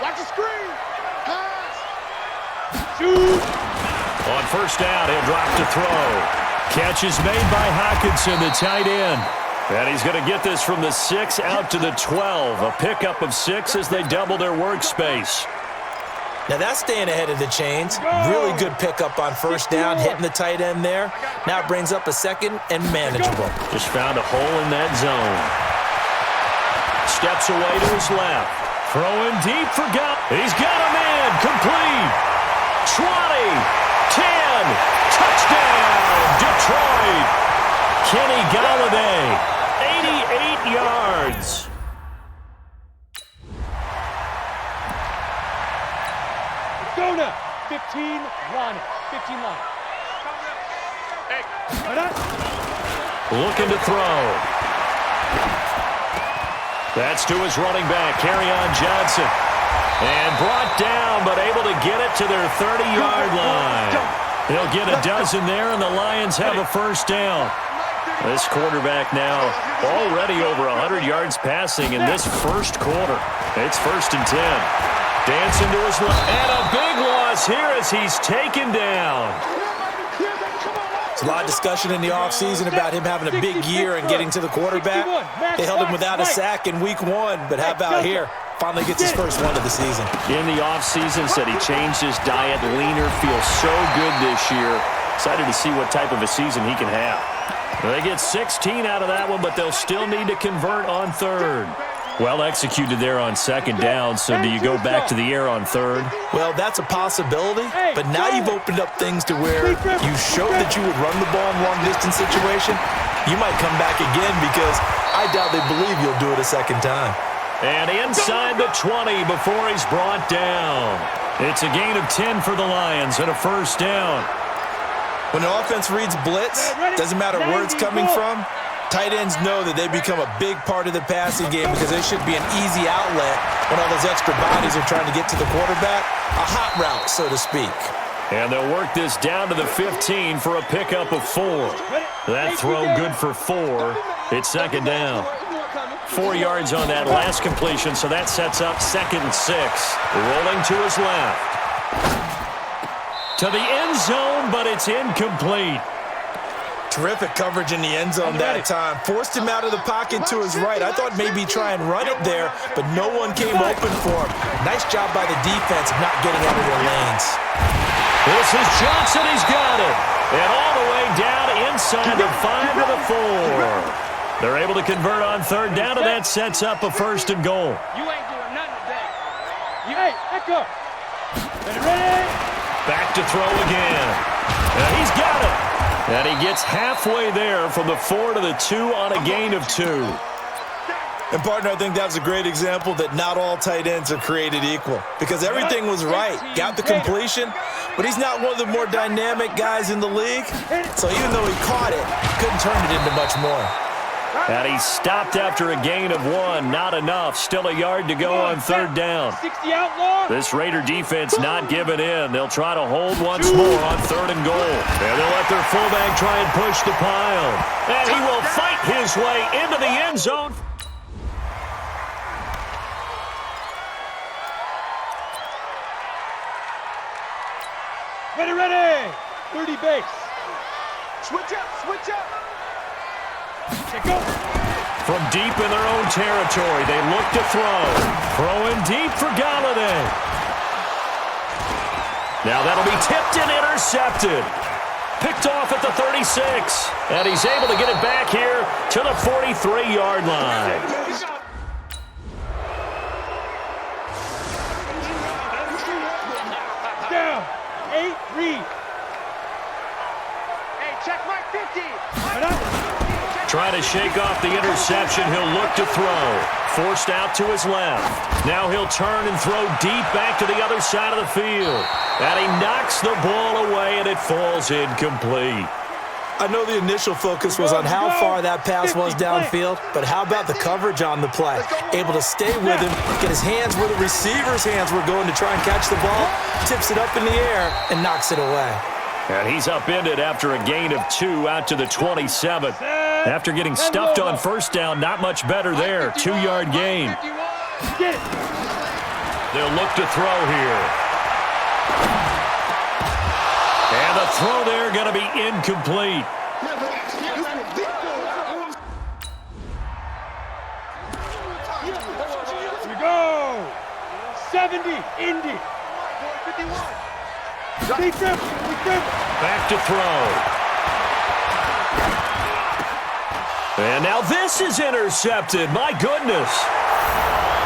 Watch the screen. Pass. Shoot. On first down, he'll drop to throw. Catch is made by Hawkinson, the tight end. And he's going to get this from the 6 out to the 12. A pickup of 6 as they double their workspace. Now that's staying ahead of the chains. Really good pickup on first down, hitting the tight end there. Now it brings up a second and manageable. Just found a hole in that zone. Steps away to his left. Throwing deep for God. He's got a man. Complete. 20. 10. Touchdown. Detroit. Kenny Galladay. 88 yards. Go now. 15 line. 15 line. Looking to throw. That's to his running back, Kerryon Johnson. And brought down, but able to get it to their 30-yard line. He'll get a dozen there, and the Lions have a first down. This quarterback now already over 100 yards passing in this first quarter. It's 1st and 10. Dancing to his left. And a big loss here as he's taken down. There's a lot of discussion in the offseason about him having a big year and getting to the quarterback. They held him without a sack in week 1, but how about here? Finally gets his first one of the season. In the offseason, said he changed his diet, leaner, feels so good this year. Excited to see what type of a season he can have. They get 16 out of that one, but they'll still need to convert on 3rd. Well executed there on 2nd down, so do you go back to the air on 3rd? Well, that's a possibility, but now you've opened up things to where you showed that you would run the ball in long-distance situation. You might come back again because I doubt they believe you'll do it a second time. And inside the 20 before he's brought down. It's a gain of 10 for the Lions and a 1st down. When the offense reads blitz, doesn't matter where it's coming from, tight ends know that they become a big part of the passing game because they should be an easy outlet when all those extra bodies are trying to get to the quarterback. A hot route, so to speak. And they'll work this down to the 15 for a pickup of 4. That throw good for 4. It's 2nd down. 4 yards on that last completion, so that sets up 2nd and 6. Rolling to his left. To the end zone, but it's incomplete. Terrific coverage in the end zone that time. Forced him out of the pocket to his right. I thought maybe try and run it there, but no one came open for him. Nice job by the defense of not getting out of their lanes. This is Johnson. He's got it. And all the way down inside the 5 to the 4. They're able to convert on 3rd down, and that sets up a 1st and goal. You ain't doing nothing today. Hey, echo. Ready? Back to throw again. And he's got it. And he gets halfway there from the 4 to the 2 on a gain of 2. And, partner, I think that was a great example that not all tight ends are created equal because everything was right. Got the completion, but he's not one of the more dynamic guys in the league. So even though he caught it, couldn't turn it into much more. And he stopped after a gain of 1. Not enough. Still a yard to go on 3rd down. 60 outlaw. This Raider defense not giving in. They'll try to hold once more on 3rd and goal. And they'll let their fullback try and push the pile. And he will fight his way into the end zone. Ready. 30 base. Switch up, switch up. Go. From deep in their own territory, they look to throw. Throwing deep for Galladay. Now that'll be tipped and intercepted. Picked off at the 36. And he's able to get it back here to the 43-yard line. Down. 8, read. Hey, check my 50. Trying to shake off the interception. He'll look to throw. Forced out to his left. Now he'll turn and throw deep back to the other side of the field. And he knocks the ball away, and it falls incomplete. I know the initial focus was on how far that pass was downfield, but how about the coverage on the play? Able to stay with him, get his hands where the receiver's hands were going to try and catch the ball, tips it up in the air, and knocks it away. And he's upended after a gain of 2 out to the 27. After getting stuffed on 1st down, not much better there. 2-yard gain. They'll look to throw here. And the throw there going to be incomplete. Here we go. 70, Indy. 51. Back to throw. And now this is intercepted. My goodness.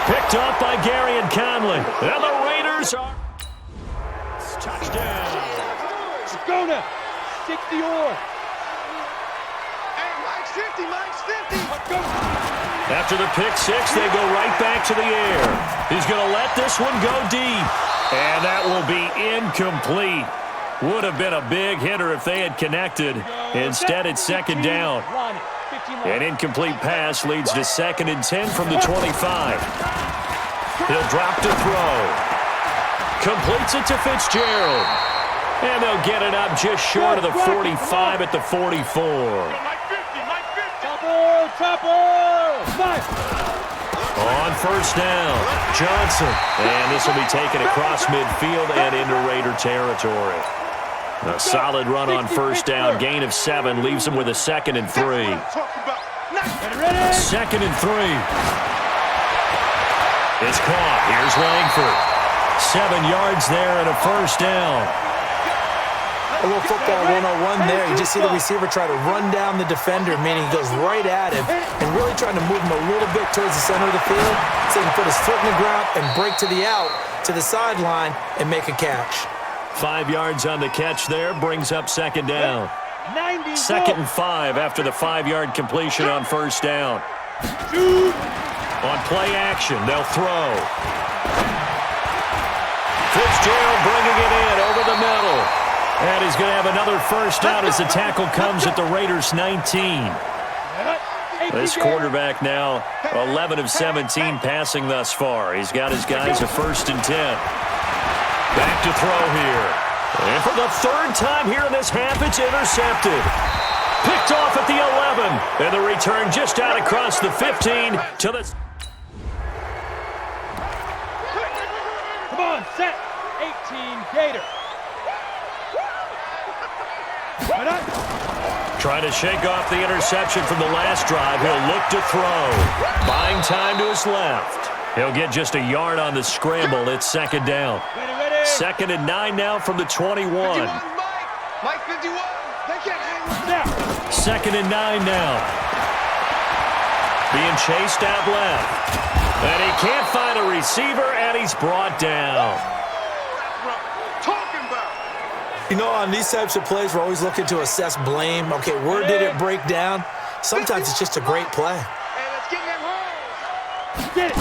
Picked up by Gary and Conley. And the Raiders are... Touchdown. Go now. 60 or. Hey, Mike's 50, Mike's 50. Go. After the pick 6, they go right back to the air. He's going to let this one go deep. And that will be incomplete. Would have been a big hitter if they had connected. Instead, it's 2nd down. An incomplete pass leads to 2nd and 10 from the 25. He'll drop to throw. Completes it to Fitzgerald. And they'll get it up just short of the 45 at the 44. Mike 50, Mike Topper! 5. On first down, Johnson. And this will be taken across midfield and into Raider territory. A solid run on first down. Gain of 7 leaves him with a 2nd and 3. 2nd and 3. It's caught. Here's Langford. 7 yards there and a first down. A little football 101 there. You just see the receiver try to run down the defender, meaning he goes right at him and really trying to move him a little bit towards the center of the field so he can put his foot in the ground and break to the out, to the sideline, and make a catch. 5 yards on the catch there, brings up 2nd down. 2nd and 5 after the 5-yard completion on first down. On play action, they'll throw. Fitzgerald bringing it in over the middle. And he's going to have another first down as the tackle comes at the Raiders' 19. This quarterback now 11 of 17 passing thus far. He's got his guys a 1st and 10. Back to throw here. And for the 3rd time here in this half, it's intercepted. Picked off at the 11. And the return just out across the 15 to the... Come on, set. 18, Gator. Trying to shake off the interception from the last drive. He'll look to throw. Buying time to his left. He'll get just a yard on the scramble. It's 2nd down. 2nd and 9 now from the 21. Mike 51. They can't hang with that. 2nd and 9 now. Being chased out left. And he can't find a receiver, and he's brought down. You know, on these types of plays, we're always looking to assess blame. Okay, where did it break down? Sometimes it's just a great play. Hey, let's get them home. Get it.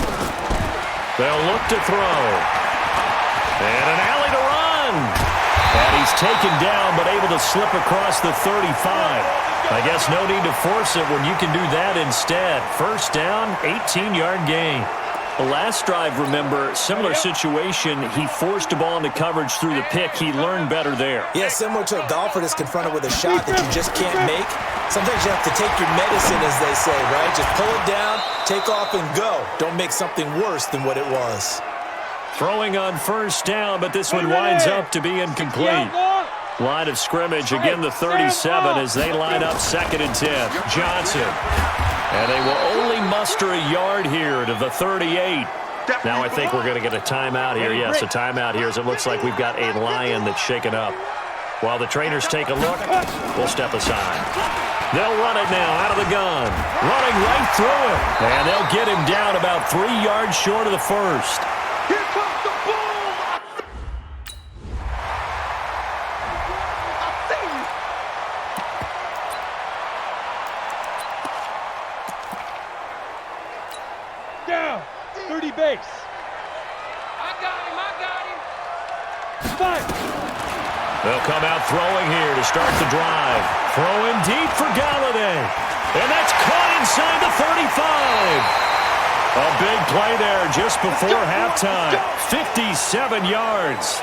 They'll look to throw. And an alley to run. And he's taken down, but able to slip across the 35. I guess no need to force it when you can do that instead. First down, 18-yard gain. The last drive, remember, similar situation. He forced a ball into coverage through the pick. He learned better there. Yeah, similar to a golfer that's confronted with a shot that you just can't make. Sometimes you have to take your medicine, as they say, right? Just pull it down, take off, and go. Don't make something worse than what it was. Throwing on first down, but this one winds up to be incomplete. Line of scrimmage, again the 37 as they line up 2nd and 10. Johnson. And they will only muster a yard here to the 38. Now I think we're going to get a timeout here. Yes, a timeout here as it looks like we've got a Lion that's shaken up. While the trainers take a look, we'll step aside. They'll run it now out of the gun. Running right through it. And they'll get him down about 3 yards short of the first. Here comes the boom. I see you. Down. 30 base. I got him. 5. They'll come out throwing here to start the drive. Throwing deep for Galladay. And that's caught inside the 35. A big play there just before halftime. 57 yards.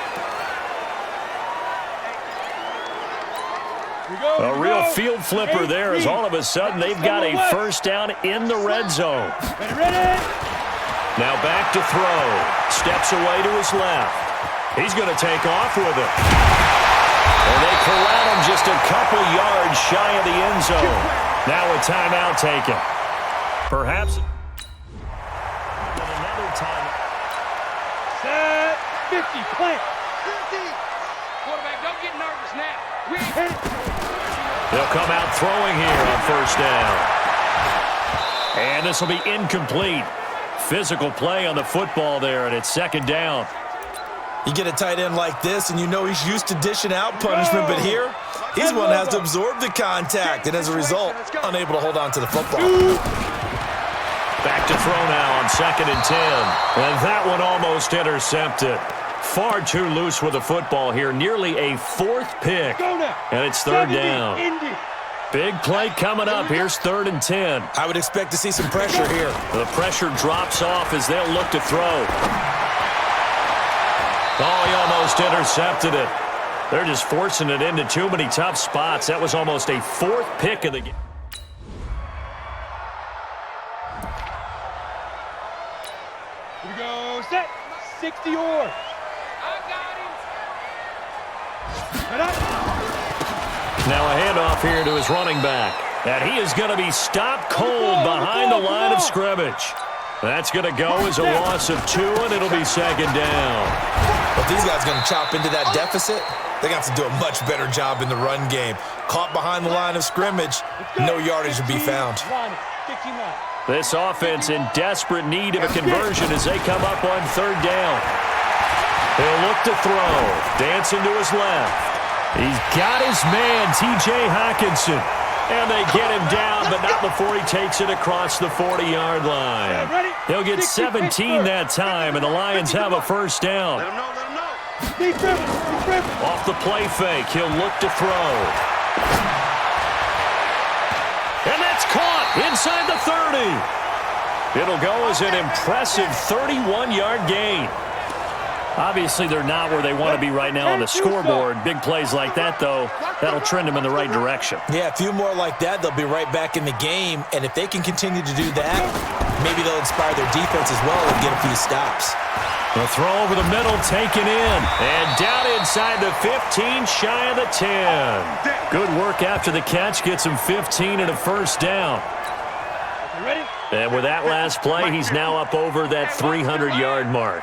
A real field flipper there as all of a sudden they've got a first down in the red zone. Now back to throw. Steps away to his left. He's going to take off with it. And they corral him just a couple yards shy of the end zone. Now a timeout taken. Perhaps another timeout. Set. 50. Plant. Quarterback, don't get nervous now. They'll come out throwing here on first down. And this will be incomplete. Physical play on the football there, and it's 2nd down. You get a tight end like this, and you know he's used to dishing out punishment, but here, he's one that has to absorb the contact, and as a result, unable to hold on to the football. Back to throw now on 2nd and 10. And that one almost intercepted. Far too loose with the football here. Nearly a 4th pick. And it's 3rd down. Big play coming up. Here's 3rd and 10. I would expect to see some pressure here. The pressure drops off as they'll look to throw. Oh, he almost intercepted it. They're just forcing it into too many tough spots. That was almost a 4th pick of the game. Here we go, set. 60 yours. I got him. Right up. Now a handoff here to his running back. And he is going to be stopped cold behind the line of scrimmage. That's going to go as a loss of 2, and it'll be second down. But these guys are going to chop into that deficit. They're going to have to do a much better job in the run game. Caught behind the line of scrimmage, no yardage to be found. 15 line. This offense in desperate need of a conversion as they come up on third down. He'll look to throw. Dancing to his left. He's got his man, T.J. Hockenson. And they get him down, but not before he takes it across the 40-yard line. He'll get 17 that time, and the Lions have a first down. Let him know, let him know. Off the play fake, he'll look to throw. And that's caught inside the 30. It'll go as an impressive 31-yard gain. Obviously, they're not where they want to be right now on the scoreboard. Big plays like that, though, that'll trend them in the right direction. Yeah, a few more like that, they'll be right back in the game. And if they can continue to do that, maybe they'll inspire their defense as well and get a few stops. The throw over the middle, taken in. And down inside the 15, shy of the 10. Good work after the catch, gets him 15 and a first down. And with that last play, he's now up over that 300-yard mark.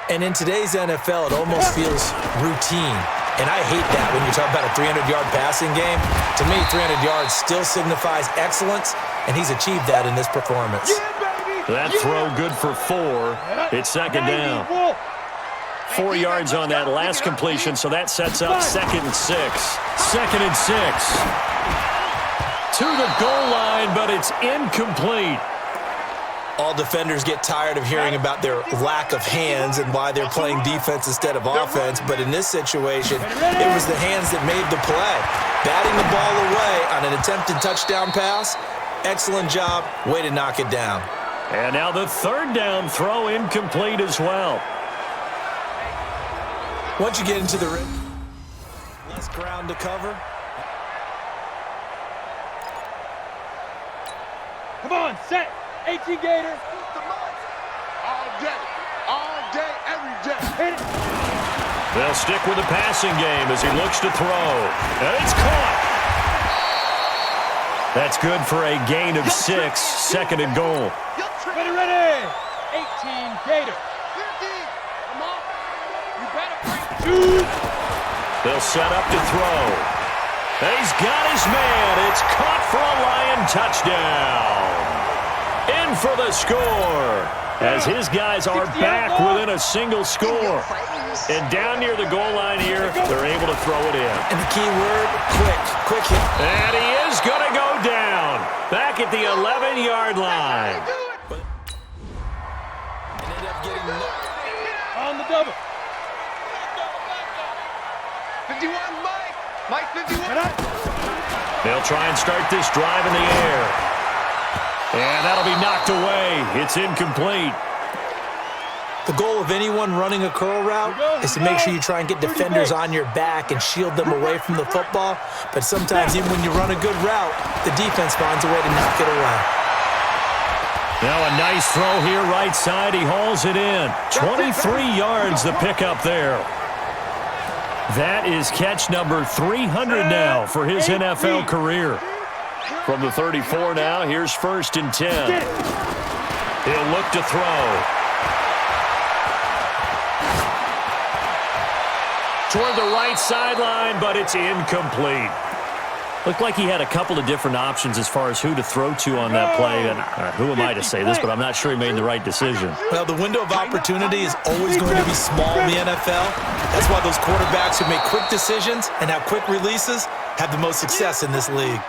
And in today's NFL, it almost feels routine. And I hate that when you're talking about a 300-yard passing game. To me, 300 yards still signifies excellence, and he's achieved that in this performance. That throw good for 4. It's second down. 4 yards on that last completion, so that sets up 2nd and 6. 2nd and 6. To the goal line, but it's incomplete. All defenders get tired of hearing about their lack of hands and why they're playing defense instead of offense. But in this situation, it was the hands that made the play. Batting the ball away on an attempted touchdown pass. Excellent job. Way to knock it down. And now the third down throw incomplete as well. Once you get into the rim, less ground to cover. Come on, set. 18 Gator. All day, every day. Hit it. They'll stick with the passing game as he looks to throw. And it's caught. That's good for a gain of 6, 2nd and goal. Ready. 18 Gator. Come on. You better bring 2. They'll set up to throw. And he's got his man. It's caught for a Lion touchdown. In for the score, as his guys are back within a single score. And down near the goal line here, they're able to throw it in. And the key word, quick hit. And he is going to go down, back at the 11-yard line. Ended up getting On the double. 51, Mike. Mike 51. They'll try and start this drive in the air. And that'll be knocked away. It's incomplete. The goal of anyone running a curl route is to make sure you try and get defenders on your back and shield them away from the football. But sometimes even when you run a good route, the defense finds a way to knock it away. Now a nice throw here right side. He hauls it in. 23 yards the pickup there. That is catch number 300 now for his NFL career. From the 34 now, here's 1st and 10. He'll look to throw. Toward the right sideline, but it's incomplete. Looked like he had a couple of different options as far as who to throw to on that play. And who am I to say this, but I'm not sure he made the right decision. Well, the window of opportunity is always going to be small in the NFL. That's why those quarterbacks who make quick decisions and have quick releases have the most success in this league.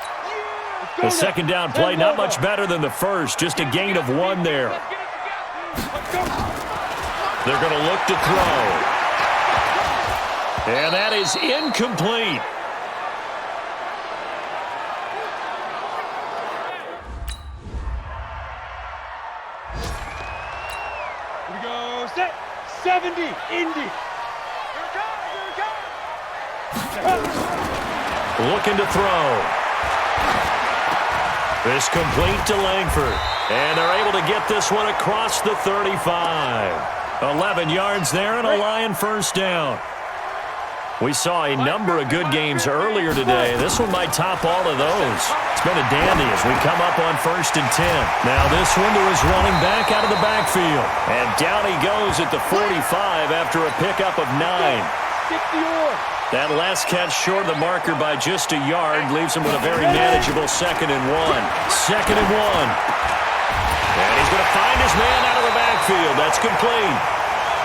The second down play, not much better than the first. Just a gain of 1 there. They're going to look to throw. And that is incomplete. Here we go, set. 70, Indy. Looking to throw. This complete to Langford. And they're able to get this one across the 35. 11 yards there and a Lion first down. We saw a number of good games earlier today. This one might top all of those. It's been a dandy as we come up on 1st and 10. Now this one to his running back out of the backfield. And down he goes at the 45 after a pickup of 9. That last catch short of the marker by just a yard leaves him with a very manageable 2nd and 1. 2nd and 1. And he's going to find his man out of the backfield. That's complete.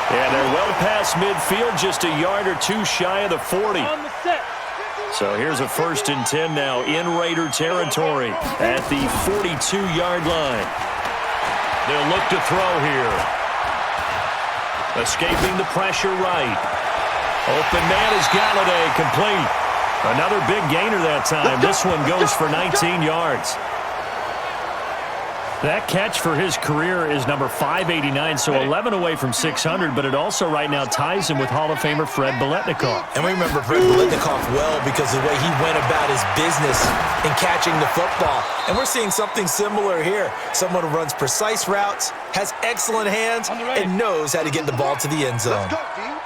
And they're well past midfield, just a yard or 2 shy of the 40. So here's a 1st and 10 now in Raider territory at the 42-yard line. They'll look to throw here. Escaping the pressure right. Open man is Galladay, complete. Another big gainer that time. This one goes for 19 yards. That catch for his career is number 589, so 11 away from 600, but it also right now ties him with Hall of Famer Fred Biletnikoff. And we remember Fred Biletnikoff well because of the way he went about his business in catching the football. And we're seeing something similar here. Someone who runs precise routes, has excellent hands, and knows how to get the ball to the end zone.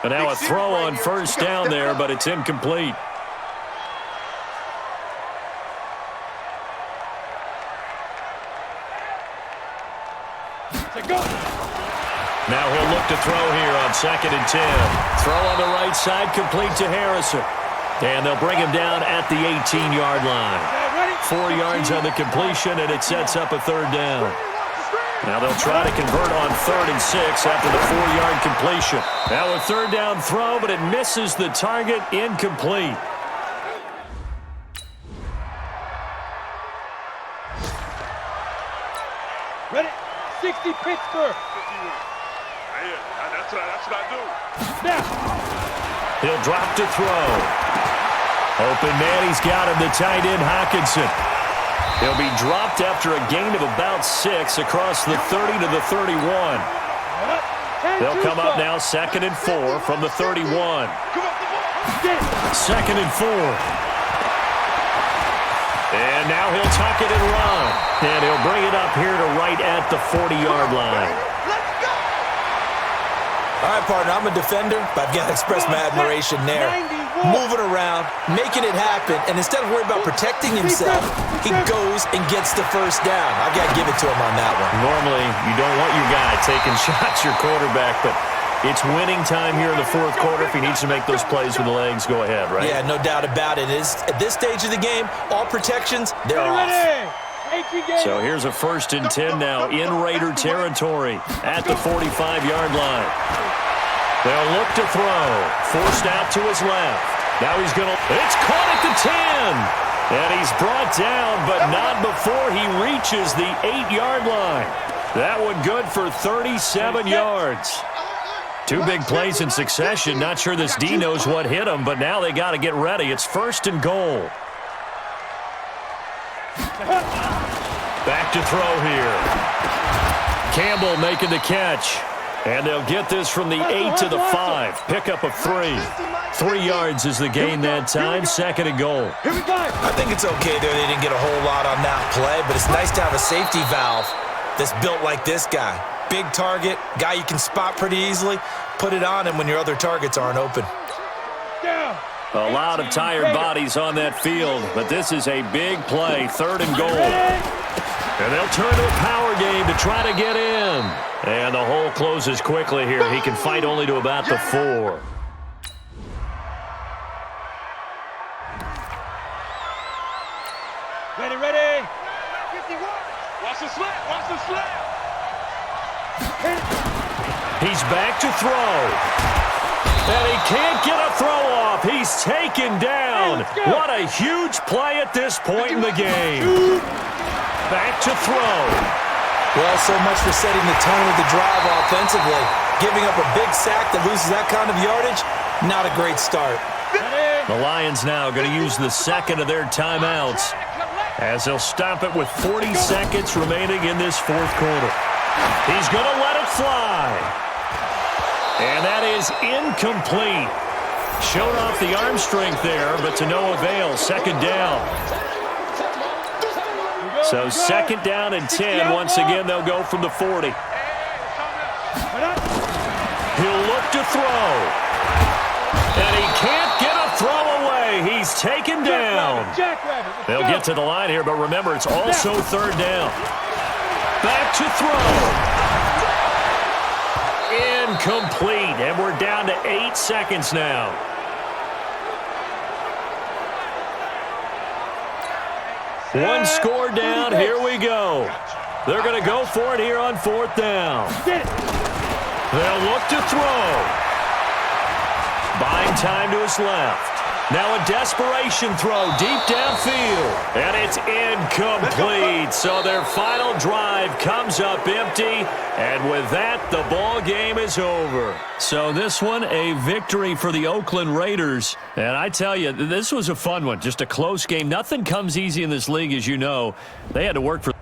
And now a throw on 1st down there, but it's incomplete. Now he'll look to throw here on 2nd and 10. Throw on the right side, complete to Harrison. And they'll bring him down at the 18-yard line. 4 yards on the completion, and it sets up a 3rd down. Now they'll try to convert on 3rd and 6 after the 4-yard completion. Now a 3rd down throw, but it misses the target, incomplete. Ready? 60 Pittsburgh. That's what I do. Now. He'll drop to throw. Open man, he's got him, the tight end, Hockenson. He'll be dropped after a gain of about 6 across the 30 to the 31. They'll come up now 2nd and 4 from the 31. 2nd and 4. And now he'll tuck it and run. And he'll bring it up here to right at the 40-yard line. All right, partner, I'm a defender, but I've got to express my admiration there. Moving around, making it happen, and instead of worrying about protecting himself, he goes and gets the 1st down. I've got to give it to him on that one. Normally, you don't want your guy taking shots, your quarterback, but it's winning time here in the 4th quarter. If he needs to make those plays with the legs, go ahead, right? Yeah, no doubt about it. At this stage of the game, all protections, they're off. So here's a 1st and 10 now in Raider territory at the 45-yard line. They'll look to throw. Forced out to his left. Now he's going to... It's caught at the 10. And he's brought down, but not before he reaches the 8-yard line. That one good for 37 yards. 2 big plays in succession. Not sure this D knows what hit him, but now they got to get ready. It's 1st and goal. Back to throw here. Campbell making the catch. And they'll get this from the 8 to the 5. Pickup of 3. 3 yards is the gain that time. 2nd and goal. I think it's okay there. They didn't get a whole lot on that play, but it's nice to have a safety valve that's built like this guy. Big target, guy you can spot pretty easily. Put it on him when your other targets aren't open. A lot of tired bodies on that field, but this is a big play. 3rd and goal. And they'll turn to a power game to try to get in. And the hole closes quickly here. He can fight only to about the 4. Ready. Watch the slap. Watch the slap. He's back to throw. And he can't get a throw off. He's taken down. What a huge play at this point in the game. Back to throw. Well, so much for setting the tone of the drive offensively. Giving up a big sack that loses that kind of yardage, not a great start. The Lions now going to use the 2nd of their timeouts as they'll stop it with 40 seconds remaining in this 4th quarter. He's going to let it fly. And that is incomplete. Showed off the arm strength there, but to no avail. 2nd down. So second down and 10. Once again, they'll go from the 40. He'll look to throw. And he can't get a throw away. He's taken down. They'll get to the line here, but remember, it's also third down. Back to throw. Incomplete, and we're down to 8 seconds now. One score down, here we go. They're going to go for it here on fourth down. They'll look to throw. Buying time to his left. Now a desperation throw deep downfield. And it's incomplete. So their final drive comes up empty. And with that, the ball game is over. So this one, a victory for the Oakland Raiders. And I tell you, this was a fun one. Just a close game. Nothing comes easy in this league, as you know. They had to work for